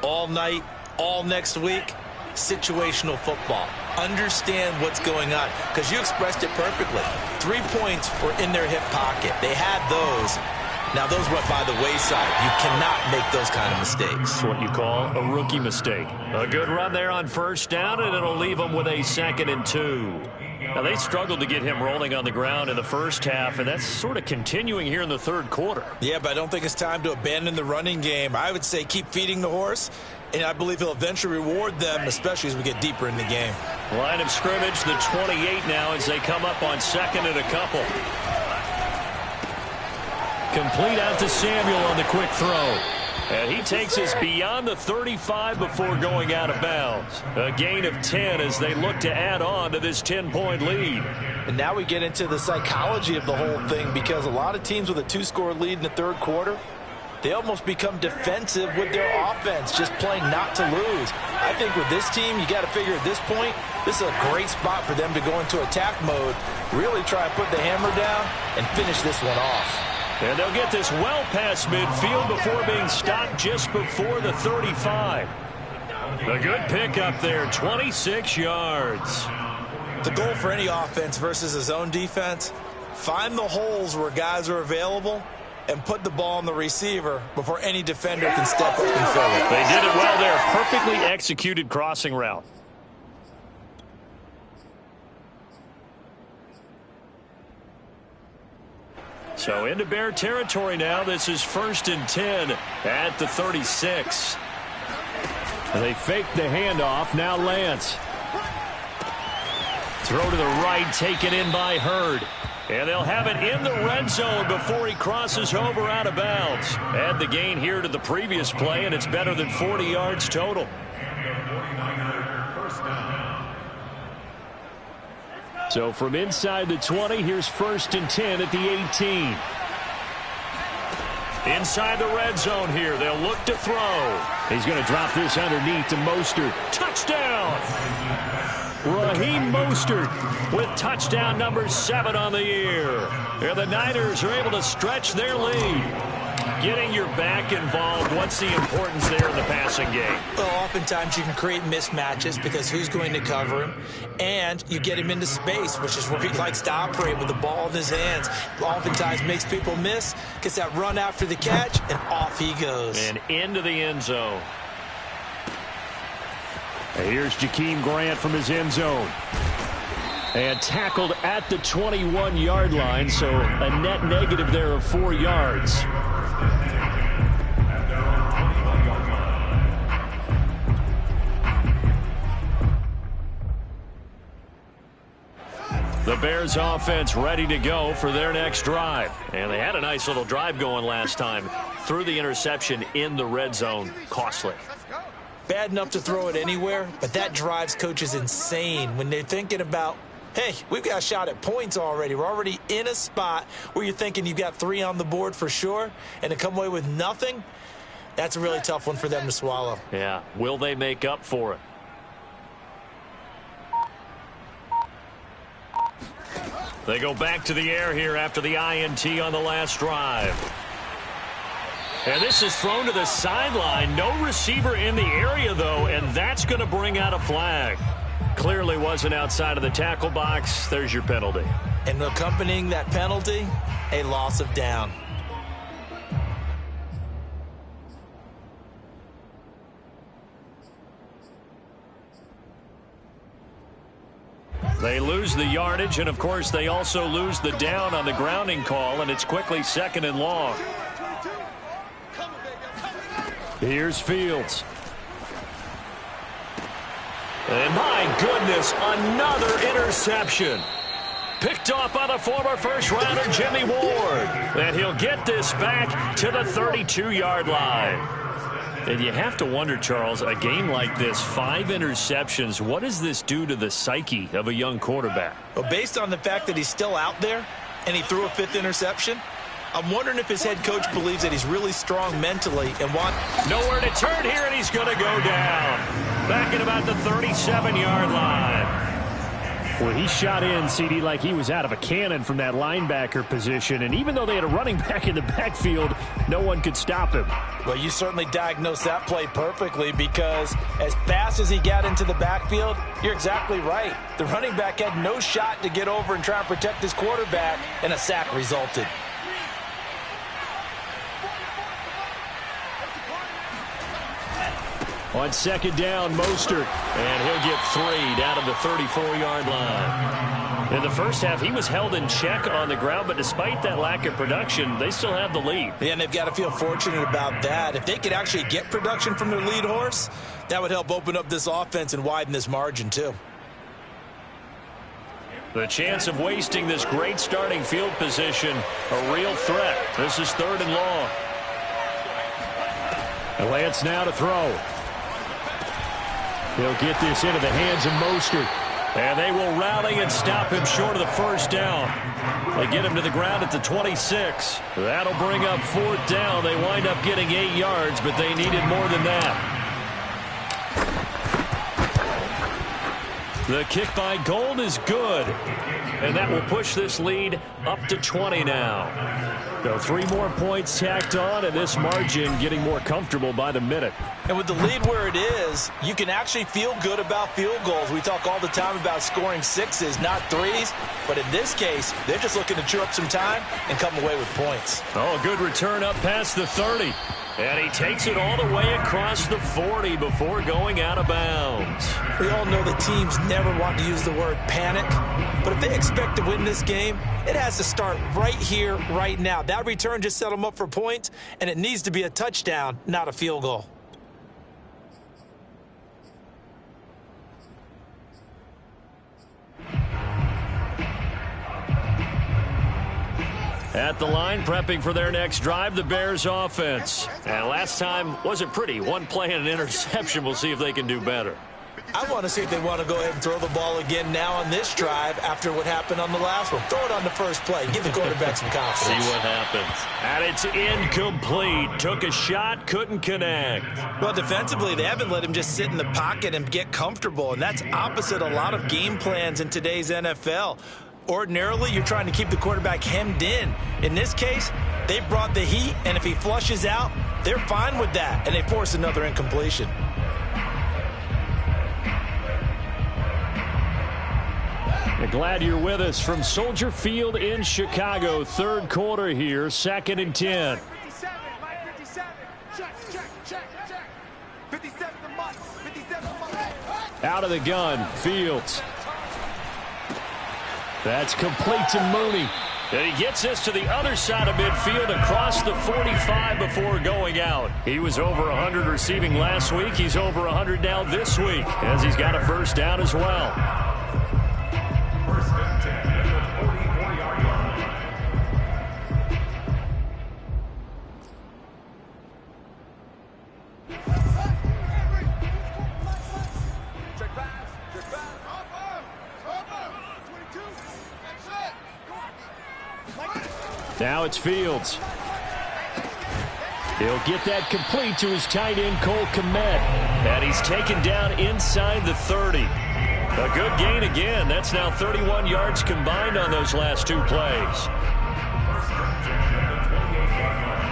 all night, all next week? Situational football. Understand what's going on, because you expressed it perfectly. 3 points were in their hip pocket. They had those. Now, those went by the wayside. You cannot make those kind of mistakes. It's what you call a rookie mistake. A good run there on first down, and it'll leave them with a 2nd and 2. Now, they struggled to get him rolling on the ground in the first half, and that's sort of continuing here in the third quarter. Yeah, but I don't think it's time to abandon the running game. I would say keep feeding the horse, and I believe he'll eventually reward them, especially as we get deeper in the game. Line of scrimmage, the 28 now as they come up on 2nd and a couple. Complete out to Samuel on the quick throw. And he takes us beyond the 35 before going out of bounds. A gain of 10 as they look to add on to this 10-point lead. And now we get into the psychology of the whole thing, because a lot of teams with a 2-score lead in the third quarter, they almost become defensive with their offense, just playing not to lose. I think with this team, you got to figure at this point, this is a great spot for them to go into attack mode, really try and put the hammer down and finish this one off. And they'll get this well past midfield before being stopped just before the 35. A good pick up there, 26 yards. The goal for any offense versus a zone defense, find the holes where guys are available and put the ball on the receiver before any defender can step up and fill it. They did it well there. Perfectly executed crossing route. So into Bear territory now. This is 1st and 10 at the 36. They fake the handoff. Now Lance. Throw to the right, taken in by Hurd. And they'll have it in the red zone before he crosses over out of bounds. Add the gain here to the previous play, and it's better than 40 yards total. So from inside the 20, here's 1st and 10 at the 18. Inside the red zone here, they'll look to throw. He's going to drop this underneath to Mostert. Touchdown! Raheem Mostert with touchdown number 7 on the year. And the Niners are able to stretch their lead. Getting your back involved, what's the importance there in the passing game? Well, oftentimes you can create mismatches because who's going to cover him? And you get him into space, which is where he likes to operate with the ball in his hands. Oftentimes makes people miss, gets that run after the catch, and off he goes. And into the end zone. And here's Jakeem Grant from his end zone. And tackled at the 21-yard line, so a net negative there of 4 yards. The Bears offense ready to go for their next drive. And they had a nice little drive going last time. Threw the interception in the red zone. Costly. Bad enough to throw it anywhere, but that drives coaches insane when they're thinking about, hey, we've got a shot at points already. We're already in a spot where you're thinking you've got 3 on the board for sure, and to come away with nothing, that's a really tough one for them to swallow. Yeah. Will they make up for it? They go back to the air here after the INT on the last drive. And this is thrown to the sideline. No receiver in the area, though, and that's going to bring out a flag. Clearly wasn't outside of the tackle box. There's your penalty. And accompanying that penalty, a loss of down. They lose the yardage, and, of course, they also lose the down on the grounding call, and it's quickly 2nd and long. Here's Fields. And, my goodness, another interception. Picked off by the former first-rounder Jimmy Ward. And he'll get this back to the 32-yard line. And you have to wonder, Charles, a game like this, 5 interceptions, what does this do to the psyche of a young quarterback? Well, based on the fact that he's still out there and he threw a 5th interception, I'm wondering if his head coach believes that he's really strong mentally and nowhere to turn here, and he's going to go down. Back at about the 37-yard line. Well, he shot in, CD, like he was out of a cannon from that linebacker position. And even though they had a running back in the backfield, no one could stop him. Well, you certainly diagnosed that play perfectly, because as fast as he got into the backfield, you're exactly right. The running back had no shot to get over and try and protect his quarterback, and a sack resulted. On 2nd down, Mostert, and he'll get 3 down to the 34-yard line. In the first half, he was held in check on the ground, but despite that lack of production, they still have the lead. Yeah, and they've got to feel fortunate about that. If they could actually get production from their lead horse, that would help open up this offense and widen this margin too. The chance of wasting this great starting field position, a real threat. This is 3rd and long. And Lance now to throw. He'll get this into the hands of Mostert. And they will rally and stop him short of the first down. They get him to the ground at the 26. That'll bring up 4th down. They wind up getting 8 yards, but they needed more than that. The kick by Gold is good. And that will push this lead up to 20 now. So 3 more points tacked on, and this margin getting more comfortable by the minute. And with the lead where it is, you can actually feel good about field goals. We talk all the time about scoring 6s, not 3s. But in this case, they're just looking to chew up some time and come away with points. Oh, good return up past the 30. And he takes it all the way across the 40 before going out of bounds. We all know that teams never want to use the word panic. But if they expect to win this game, it has to start right here, right now. That return just set them up for points, and it needs to be a touchdown, not a field goal. At the line, prepping for their next drive, the Bears offense. And last time wasn't pretty. 1 play and an interception. We'll see if they can do better. I want to see if they want to go ahead and throw the ball again now on this drive after what happened on the last one. Throw it on the first play. Give the quarterback some confidence. See what happens. And it's incomplete. Took a shot, couldn't connect. Well, defensively, they haven't let him just sit in the pocket and get comfortable, and that's opposite a lot of game plans in today's NFL. Ordinarily, you're trying to keep the quarterback hemmed in. In this case, they brought the heat, and if he flushes out, they're fine with that, and they force another incompletion. Glad you're with us from Soldier Field in Chicago. 3rd quarter here, 2nd and 10. 57, Mike 57. Check. 57 the month. 57 the month. Out of the gun, Fields. That's complete to Mooney. And he gets this to the other side of midfield across the 45 before going out. He was over 100 receiving last week. He's over 100 now this week as he's got a first down as well. First and 10 at the 44-yard line. Check pass. Check pass. Up. 22. Now it's Fields. He'll get that complete to his tight end, Cole Kmet. And he's taken down inside the 30. A good gain again. That's now 31 yards combined on those last two plays. First and 10 at the 28-yard line.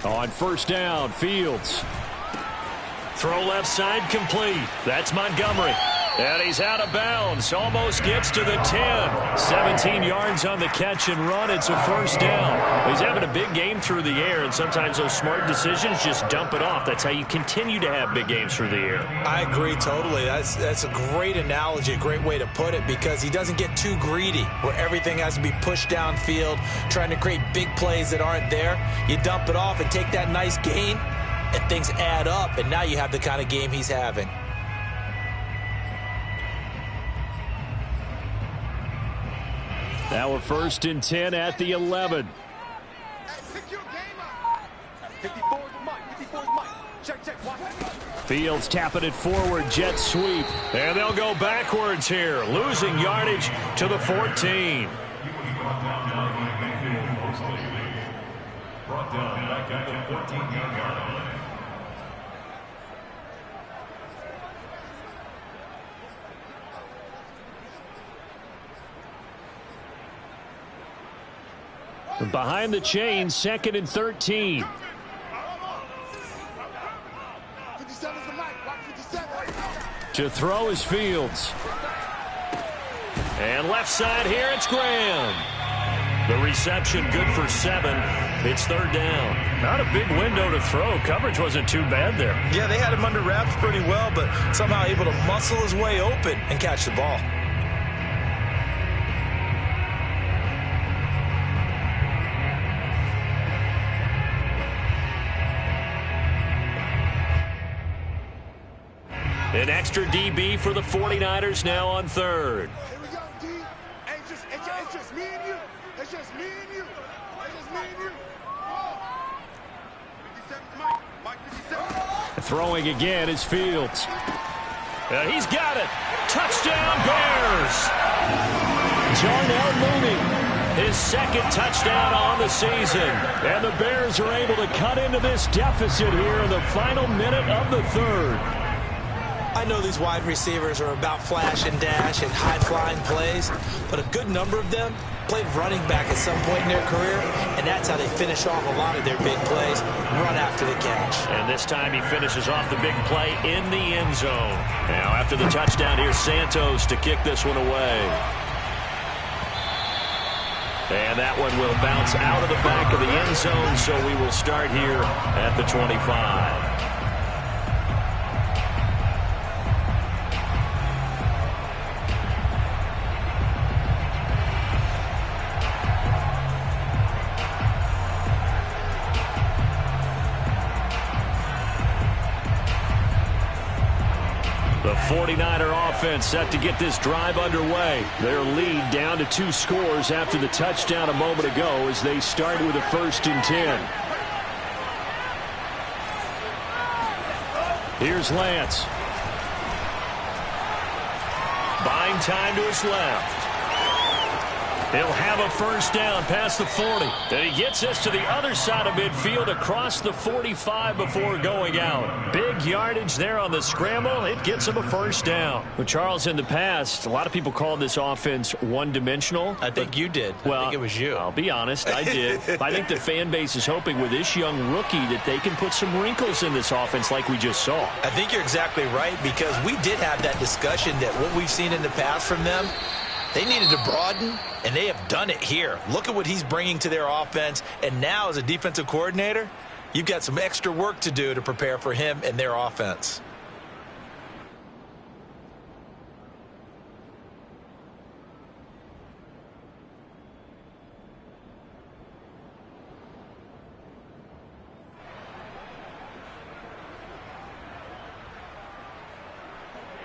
On first down, Fields. Throw left side complete. That's Montgomery. And he's out of bounds. Almost gets to the 10. 17 yards on the catch and run. It's a first down. He's having a big game through the air, and sometimes those smart decisions just dump it off. That's how you continue to have big games through the air. I agree totally. That's a great analogy, a great way to put it, because he doesn't get too greedy where everything has to be pushed downfield, trying to create big plays that aren't there. You dump it off and take that nice gain, and things add up, and now you have the kind of game he's having. Now we're first and 10 at the 11. Pick your game up. 54 is Mike. 54 is Mike. Check. Watch. Fields tapping it forward, jet sweep. And they'll go backwards here, losing yardage to the 14. Brought down back at the 14-yard line. Behind the chain, second and 13. 57 is the Mike. Watch 57. To throw is Fields. And left side here, it's Graham. The reception good for 7. It's third down. Not a big window to throw. Coverage wasn't too bad there. Yeah, they had him under wraps pretty well, but somehow able to muscle his way open and catch the ball. An extra DB for the 49ers now on third. Here we go, D. Hey, it's just me and you. It's just me and you. It's just me and you. 57 is Mike. Mike 57. Throwing again is Fields. He's got it. Touchdown, Bears. Darnell Mooney. His second touchdown on the season. And the Bears are able to cut into this deficit here in the final minute of the third. I know these wide receivers are about flash and dash and high-flying plays, but a good number of them played running back at some point in their career, and that's how they finish off a lot of their big plays, run after the catch. And this time he finishes off the big play in the end zone. Now after the touchdown, here's Santos to kick this one away. And that one will bounce out of the back of the end zone, so we will start here at the 25. The 49er offense set to get this drive underway. Their lead down to 2 scores after the touchdown a moment ago as they start with a first and 10. Here's Lance. Buying time to his left. He'll have a first down past the 40. Then he gets this to the other side of midfield across the 45 before going out. Big yardage there on the scramble. It gets him a first down. Well, Charles, in the past, a lot of people called this offense one-dimensional. I think you did. Well, I think it was you. I'll be honest, I did. I think the fan base is hoping with this young rookie that they can put some wrinkles in this offense like we just saw. I think you're exactly right, because we did have that discussion that what we've seen in the past from them, They needed to broaden, and they have done it here. Look at what he's bringing to their offense, and now as a defensive coordinator, you've got some extra work to do to prepare for him and their offense.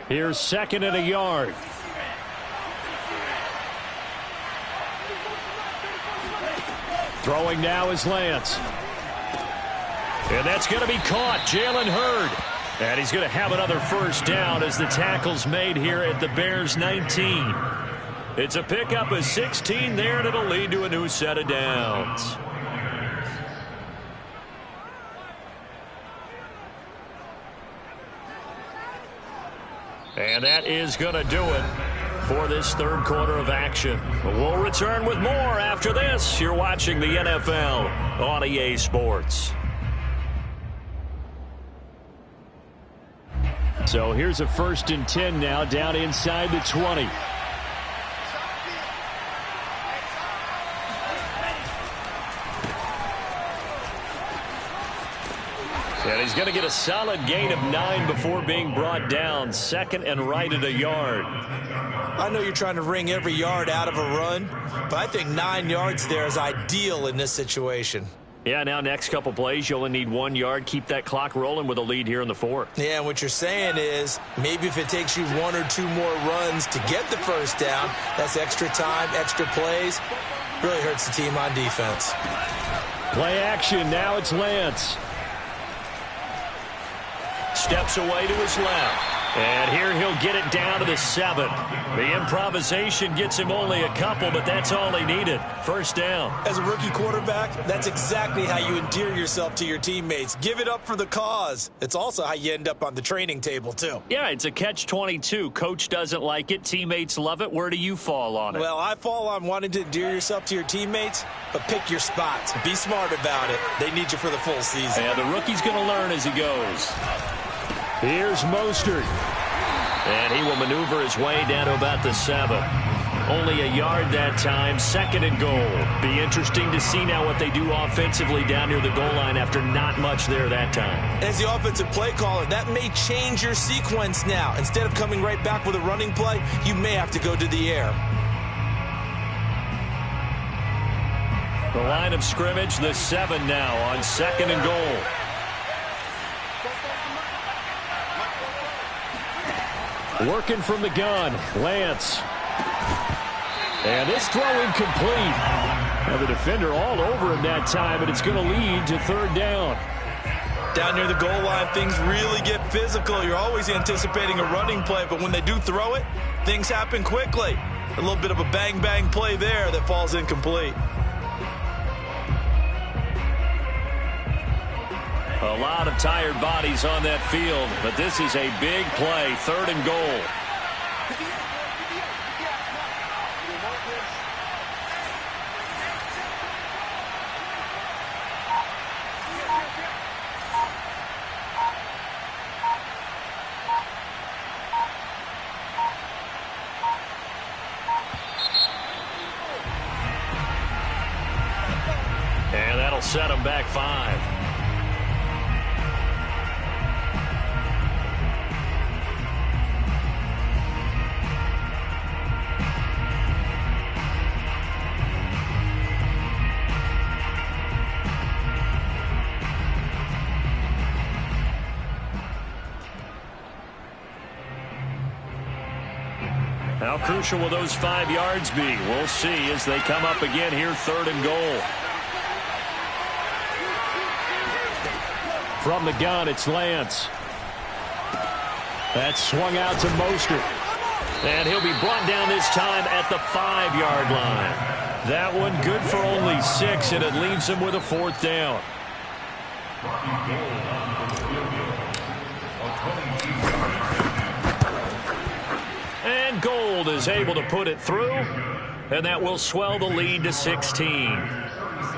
Here's 2nd and a yard. Throwing now is Lance. And that's going to be caught. Jalen Hurd. And he's going to have another first down as the tackle's made here at the Bears 19. It's a pickup of 16 there, and it'll lead to a new set of downs. And that is going to do it for this third quarter of action. We'll return with more after this. You're watching the NFL on EA Sports. So here's a 1st and 10 now, down inside the 20. And he's going to get a solid gain of 9 before being brought down. 2nd and right at a yard. I know you're trying to wring every yard out of a run, but I think 9 yards there is ideal in this situation. Yeah, now next couple plays, you only need 1 yard. Keep that clock rolling with a lead here in the 4th. Yeah, and what you're saying is maybe if it takes you 1 or 2 more runs to get the first down, that's extra time, extra plays. Really hurts the team on defense. Play action. Now it's Lance. Steps away to his left. And here he'll get it down to the 7. The improvisation gets him only a couple, but that's all he needed. First down. As a rookie quarterback, that's exactly how you endear yourself to your teammates. Give it up for the cause. It's also how you end up on the training table, too. Yeah, it's a catch-22. Coach doesn't like it. Teammates love it. Where do you fall on it? Well, I fall on wanting to endear yourself to your teammates, but pick your spots. Be smart about it. They need you for the full season. Yeah, the rookie's going to learn as he goes. Here's Mostert. And he will maneuver his way down to about the 7. Only a yard that time. 2nd and goal. Be interesting to see now what they do offensively down near the goal line after not much there that time. As the offensive play caller, that may change your sequence now. Instead of coming right back with a running play, you may have to go to the air. The line of scrimmage, the 7 now on 2nd and goal. Working from the gun, Lance. And this throw incomplete. Now the defender all over him that time, and it's going to lead to 3rd down. Down near the goal line, things really get physical. You're always anticipating a running play, but when they do throw it, things happen quickly. A little bit of a bang-bang play there that falls incomplete. A lot of tired bodies on that field, but this is a big play. 3rd and goal. And that'll set them back 5. How crucial will those 5 yards be? We'll see as they come up again here, 3rd and goal. From the gun, it's Lance. That's swung out to Mostert. And he'll be brought down this time at the 5-yard line. That one good for only 6, and it leaves him with a 4th down. And Gold is able to put it through, and that will swell the lead to 16.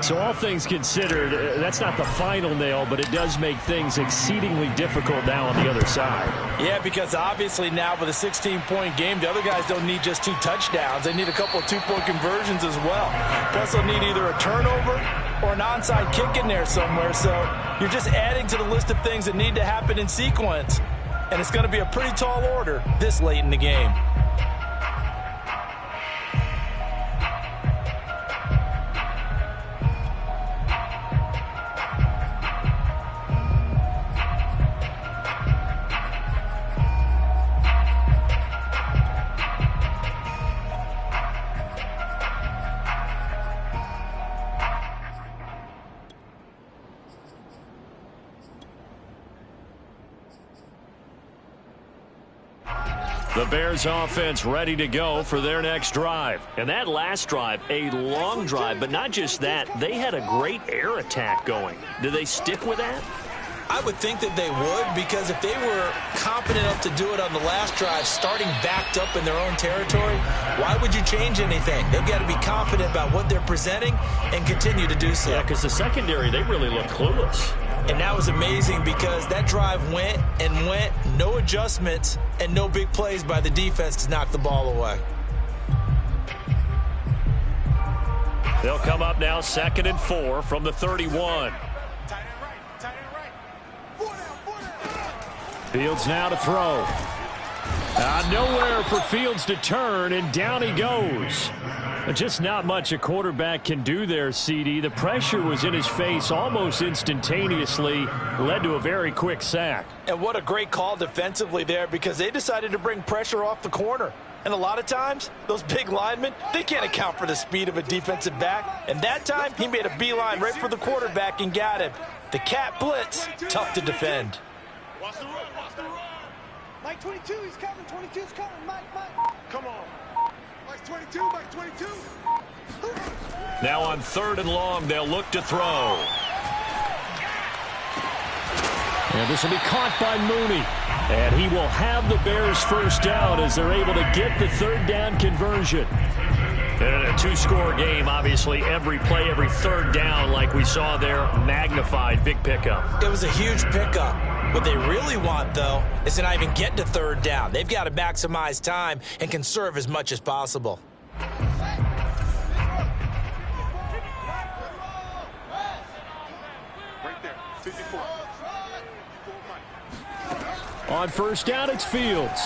So all things considered, that's not the final nail, but it does make things exceedingly difficult now on the other side. Yeah, because obviously now with a 16-point game, the other guys don't need just 2 touchdowns. They need a couple of 2-point conversions as well. Plus, they'll need either a turnover or an onside kick in there somewhere. So you're just adding to the list of things that need to happen in sequence. And it's going to be a pretty tall order this late in the game. The Bears offense ready to go for their next drive. And that last drive, a long drive, but not just that. They had a great air attack going. Do they stick with that? I would think that they would, because if they were confident enough to do it on the last drive, starting backed up in their own territory, why would you change anything? They've got to be confident about what they're presenting and continue to do so. Yeah, because the secondary, they really look clueless. And that was amazing because that drive went and went, no adjustments, and no big plays by the defense to knock the ball away. They'll come up now 2nd and 4 from the 31. Fields now to throw. Nowhere for Fields to turn, and down he goes. Just not much a quarterback can do there, CD. The pressure was in his face almost instantaneously, led to a very quick sack. And what a great call defensively there, because they decided to bring pressure off the corner. And a lot of times, those big linemen, they can't account for the speed of a defensive back. And that time, he made a beeline right for the quarterback and got him. The cat blitz, tough to defend. Watch the run, watch the run. Mike 22, he's coming. 22's coming. Mike. Come on. Mike 22, Mike 22. Now on 3rd and long, they'll look to throw. And this will be caught by Mooney. And he will have the Bears first down as they're able to get the 3rd down conversion. And a 2-score game, obviously, every play, every 3rd down, like we saw there, magnified, big pickup. It was a huge pickup. What they really want, though, is to not even get to 3rd down. They've got to maximize time and conserve as much as possible. On 1st down, it's Fields.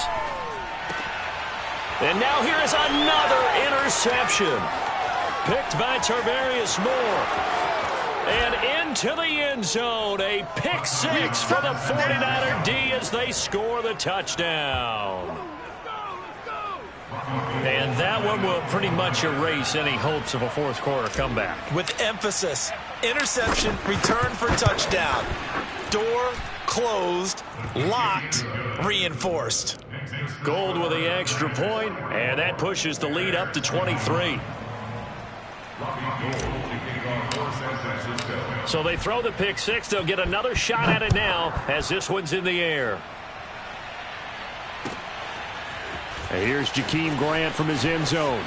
And now here is another interception. Picked by Tarvarius Moore. And into the end zone, a pick-6 for the 49er D as they score the touchdown. And that one will pretty much erase any hopes of a 4th quarter comeback. With emphasis, interception, return for touchdown. Door closed, locked, reinforced. Gold with the extra point, and that pushes the lead up to 23. So they throw the pick-6. They'll get another shot at it now as this one's in the air. And here's Jakeem Grant from his end zone.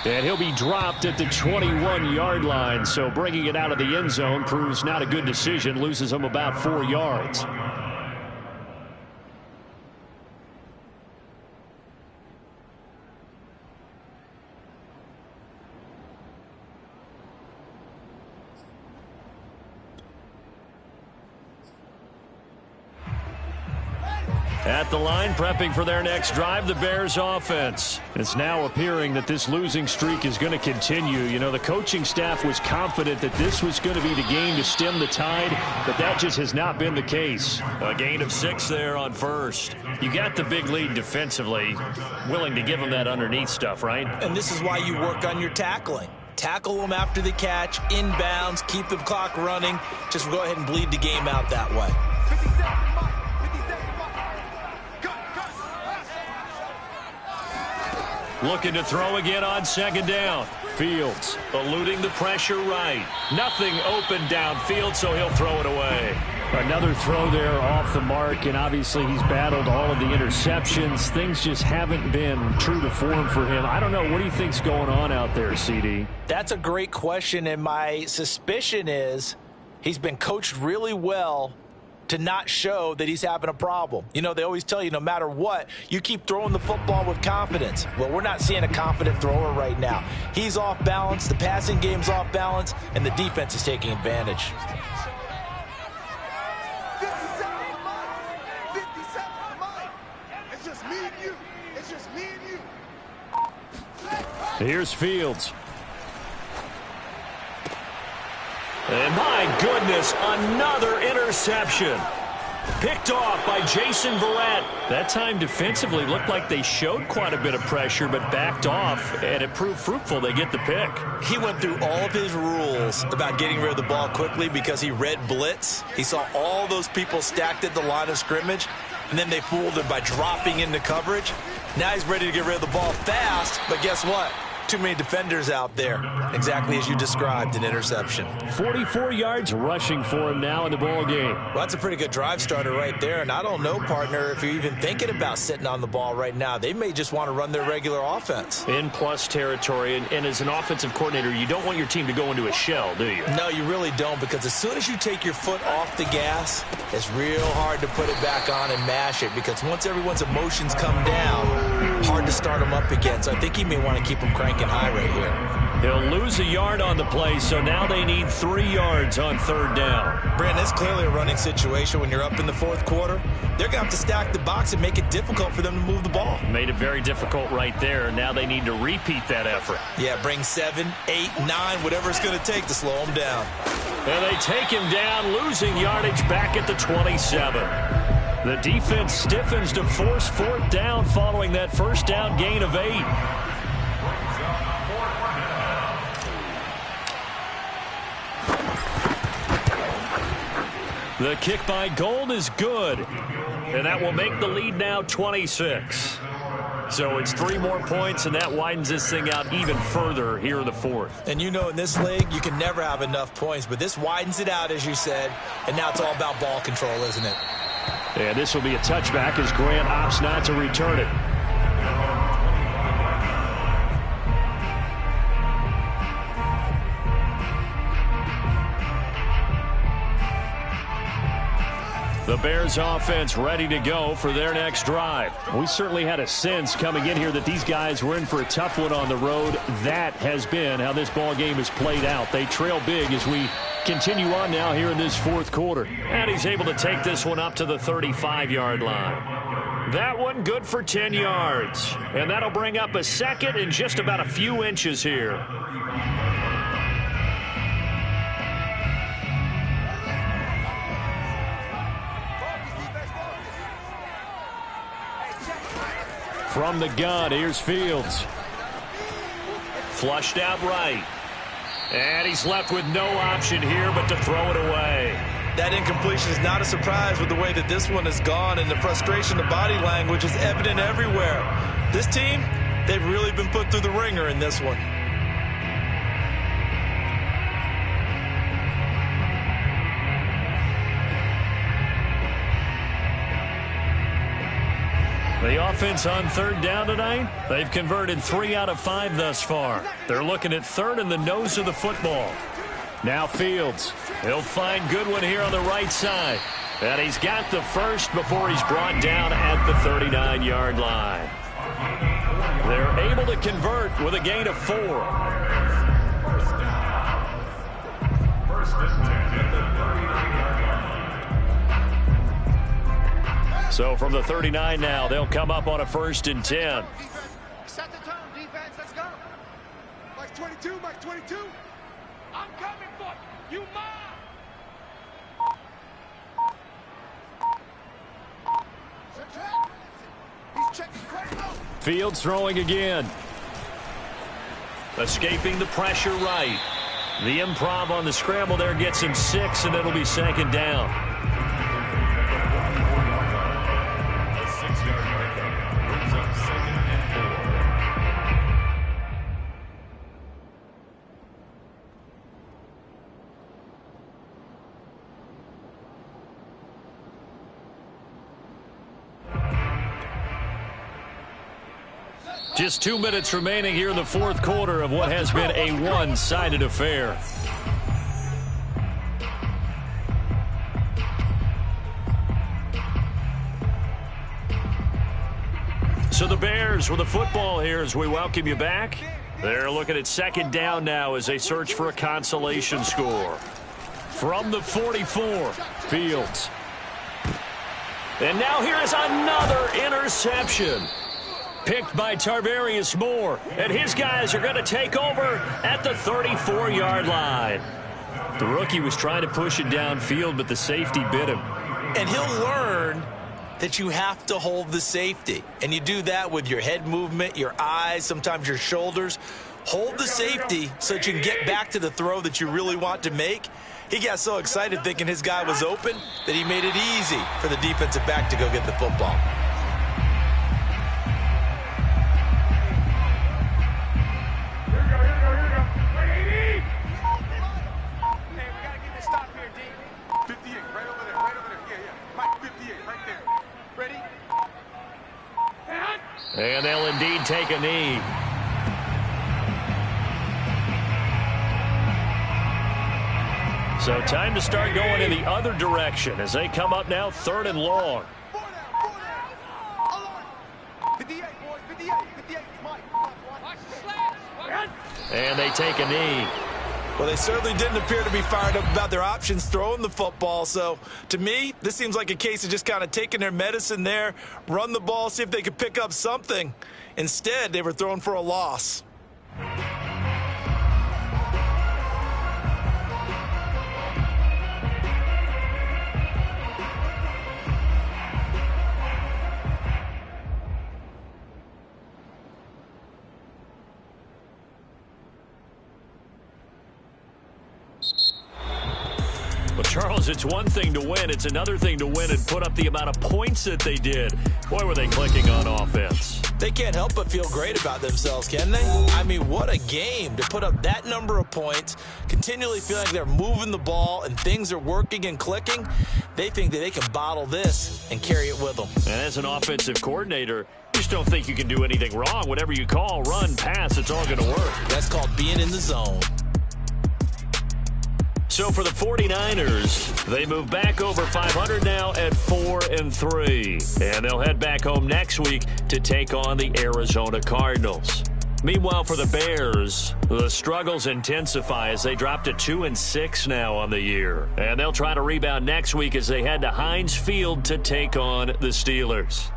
And he'll be dropped at the 21-yard line, so bringing it out of the end zone proves not a good decision, loses him about 4 yards. At the line, prepping for their next drive, the Bears offense. It's now appearing that this losing streak is going to continue. You know, the coaching staff was confident that this was going to be the game to stem the tide, but that just has not been the case. A gain of 6 there on 1st. You got the big lead defensively. Willing to give them that underneath stuff, right? And this is why you work on your tackling. Tackle them after the catch, inbounds, keep the clock running. Just go ahead and bleed the game out that way. 57. Looking to throw again on 2nd down. Fields eluding the pressure right. Nothing open downfield, so he'll throw it away. Another throw there off the mark, and obviously he's battled all of the interceptions. Things just haven't been true to form for him. I don't know. What do you think's going on out there, CD? That's a great question, and my suspicion is he's been coached really well to not show that he's having a problem. You know, they always tell you no matter what, you keep throwing the football with confidence. Well, we're not seeing a confident thrower right now. He's off balance, the passing game's off balance, and the defense is taking advantage. 57 to Mike. 57 to Mike. It's just me and you. It's just me and you. Here's Fields. And my goodness, another interception. Picked off by Jason Verrett. That time defensively looked like they showed quite a bit of pressure, but backed off, and it proved fruitful. They get the pick. He went through all of his rules about getting rid of the ball quickly because he read blitz. He saw all those people stacked at the line of scrimmage, and then they fooled him by dropping into coverage. Now he's ready to get rid of the ball fast, but guess what? Too many defenders out there. Exactly as you described, an interception. 44 yards rushing for him now in the ball game. Well, that's a pretty good drive starter right there, and I don't know, partner, if you're even thinking about sitting on the ball right now. They may just want to run their regular offense. In plus territory, and as an offensive coordinator, you don't want your team to go into a shell, do you? No, you really don't, because as soon as you take your foot off the gas, it's real hard to put it back on and mash it, because once everyone's emotions come down, hard to start them up again. So I think he may want to keep them cranking high right here. He'll lose a yard on the play, so now they need 3 yards on third down. Brandon, it's clearly a running situation when you're up in the fourth quarter. They're going to have to stack the box and make it difficult for them to move the ball. Made it very difficult right there. Now they need to repeat that effort. Yeah, bring 7, 8, 9, whatever it's going to take to slow them down. And they take him down, losing yardage back at the 27. The defense stiffens to force fourth down following that first down gain of 8. The kick by Gold is good, and that will make the lead now 26. So it's 3 more points, and that widens this thing out even further here in the fourth. And you know in this league, you can never have enough points, but this widens it out, as you said, and now it's all about ball control, isn't it? And this will be a touchback as Grant opts not to return it. The Bears offense ready to go for their next drive. We certainly had a sense coming in here that these guys were in for a tough one on the road. That has been how this ball game has played out. They trail big as we continue on now here in this fourth quarter. And he's able to take this one up to the 35-yard line. That one good for 10 yards. And that'll bring up a second and just about a few inches here. From the gun, here's Fields. Flushed out right. And he's left with no option here but to throw it away. That incompletion is not a surprise with the way that this one has gone, and the frustration, the body language is evident everywhere. This team, they've really been put through the ringer in this one. The offense on third down tonight, they've converted 3 out of 5 thus far. They're looking at third in the nose of the football. Now Fields. He'll find Goodwin here on the right side. And he's got the first before he's brought down at the 39-yard line. They're able to convert with a gain of 4. First and 10 at the 39-yard line. So from the 39 now, they'll come up on a 1st and 10. Set the tone, defense. Let's go. Mike 22, Mike 22. I'm coming for you. You mine. He's checking Quavo. Fields throwing again. Escaping the pressure right. The improv on the scramble there gets him 6, and it'll be 2nd down. A 6-yard pickup brings up 2nd and 4. Just 2 minutes remaining here in the fourth quarter of what has been a one-sided affair. So the Bears with the football here as we welcome you back. They're looking at second down now as they search for a consolation score. From the 44, Fields. And now here is another interception. Picked by Tarvarius Moore. And his guys are going to take over at the 34-yard line. The rookie was trying to push it downfield, but the safety bit him. And he'll learn that you have to hold the safety. And you do that with your head movement, your eyes, sometimes your shoulders. Hold the safety so that you can get back to the throw that you really want to make. He got so excited thinking his guy was open that he made it easy for the defensive back to go get the football. And they'll indeed take a knee. So time to start going in the other direction as they come up now 3rd and long. 58, boys, 58, 58, Mike. And they take a knee. Well, they certainly didn't appear to be fired up about their options throwing the football. So, to me, this seems like a case of just kind of taking their medicine there, run the ball, see if they could pick up something. Instead, they were throwing for a loss. Charles, it's one thing to win. It's another thing to win and put up the amount of points that they did. Boy, were they clicking on offense. They can't help but feel great about themselves, can they? I mean, what a game to put up that number of points, continually feeling like they're moving the ball and things are working and clicking. They think that they can bottle this and carry it with them. And as an offensive coordinator, you just don't think you can do anything wrong. Whatever you call, run, pass, it's all going to work. That's called being in the zone. So for the 49ers, they move back over 500 now at 4-3. And they'll head back home next week to take on the Arizona Cardinals. Meanwhile, for the Bears, the struggles intensify as they drop to 2-6 now on the year. And they'll try to rebound next week as they head to Heinz Field to take on the Steelers.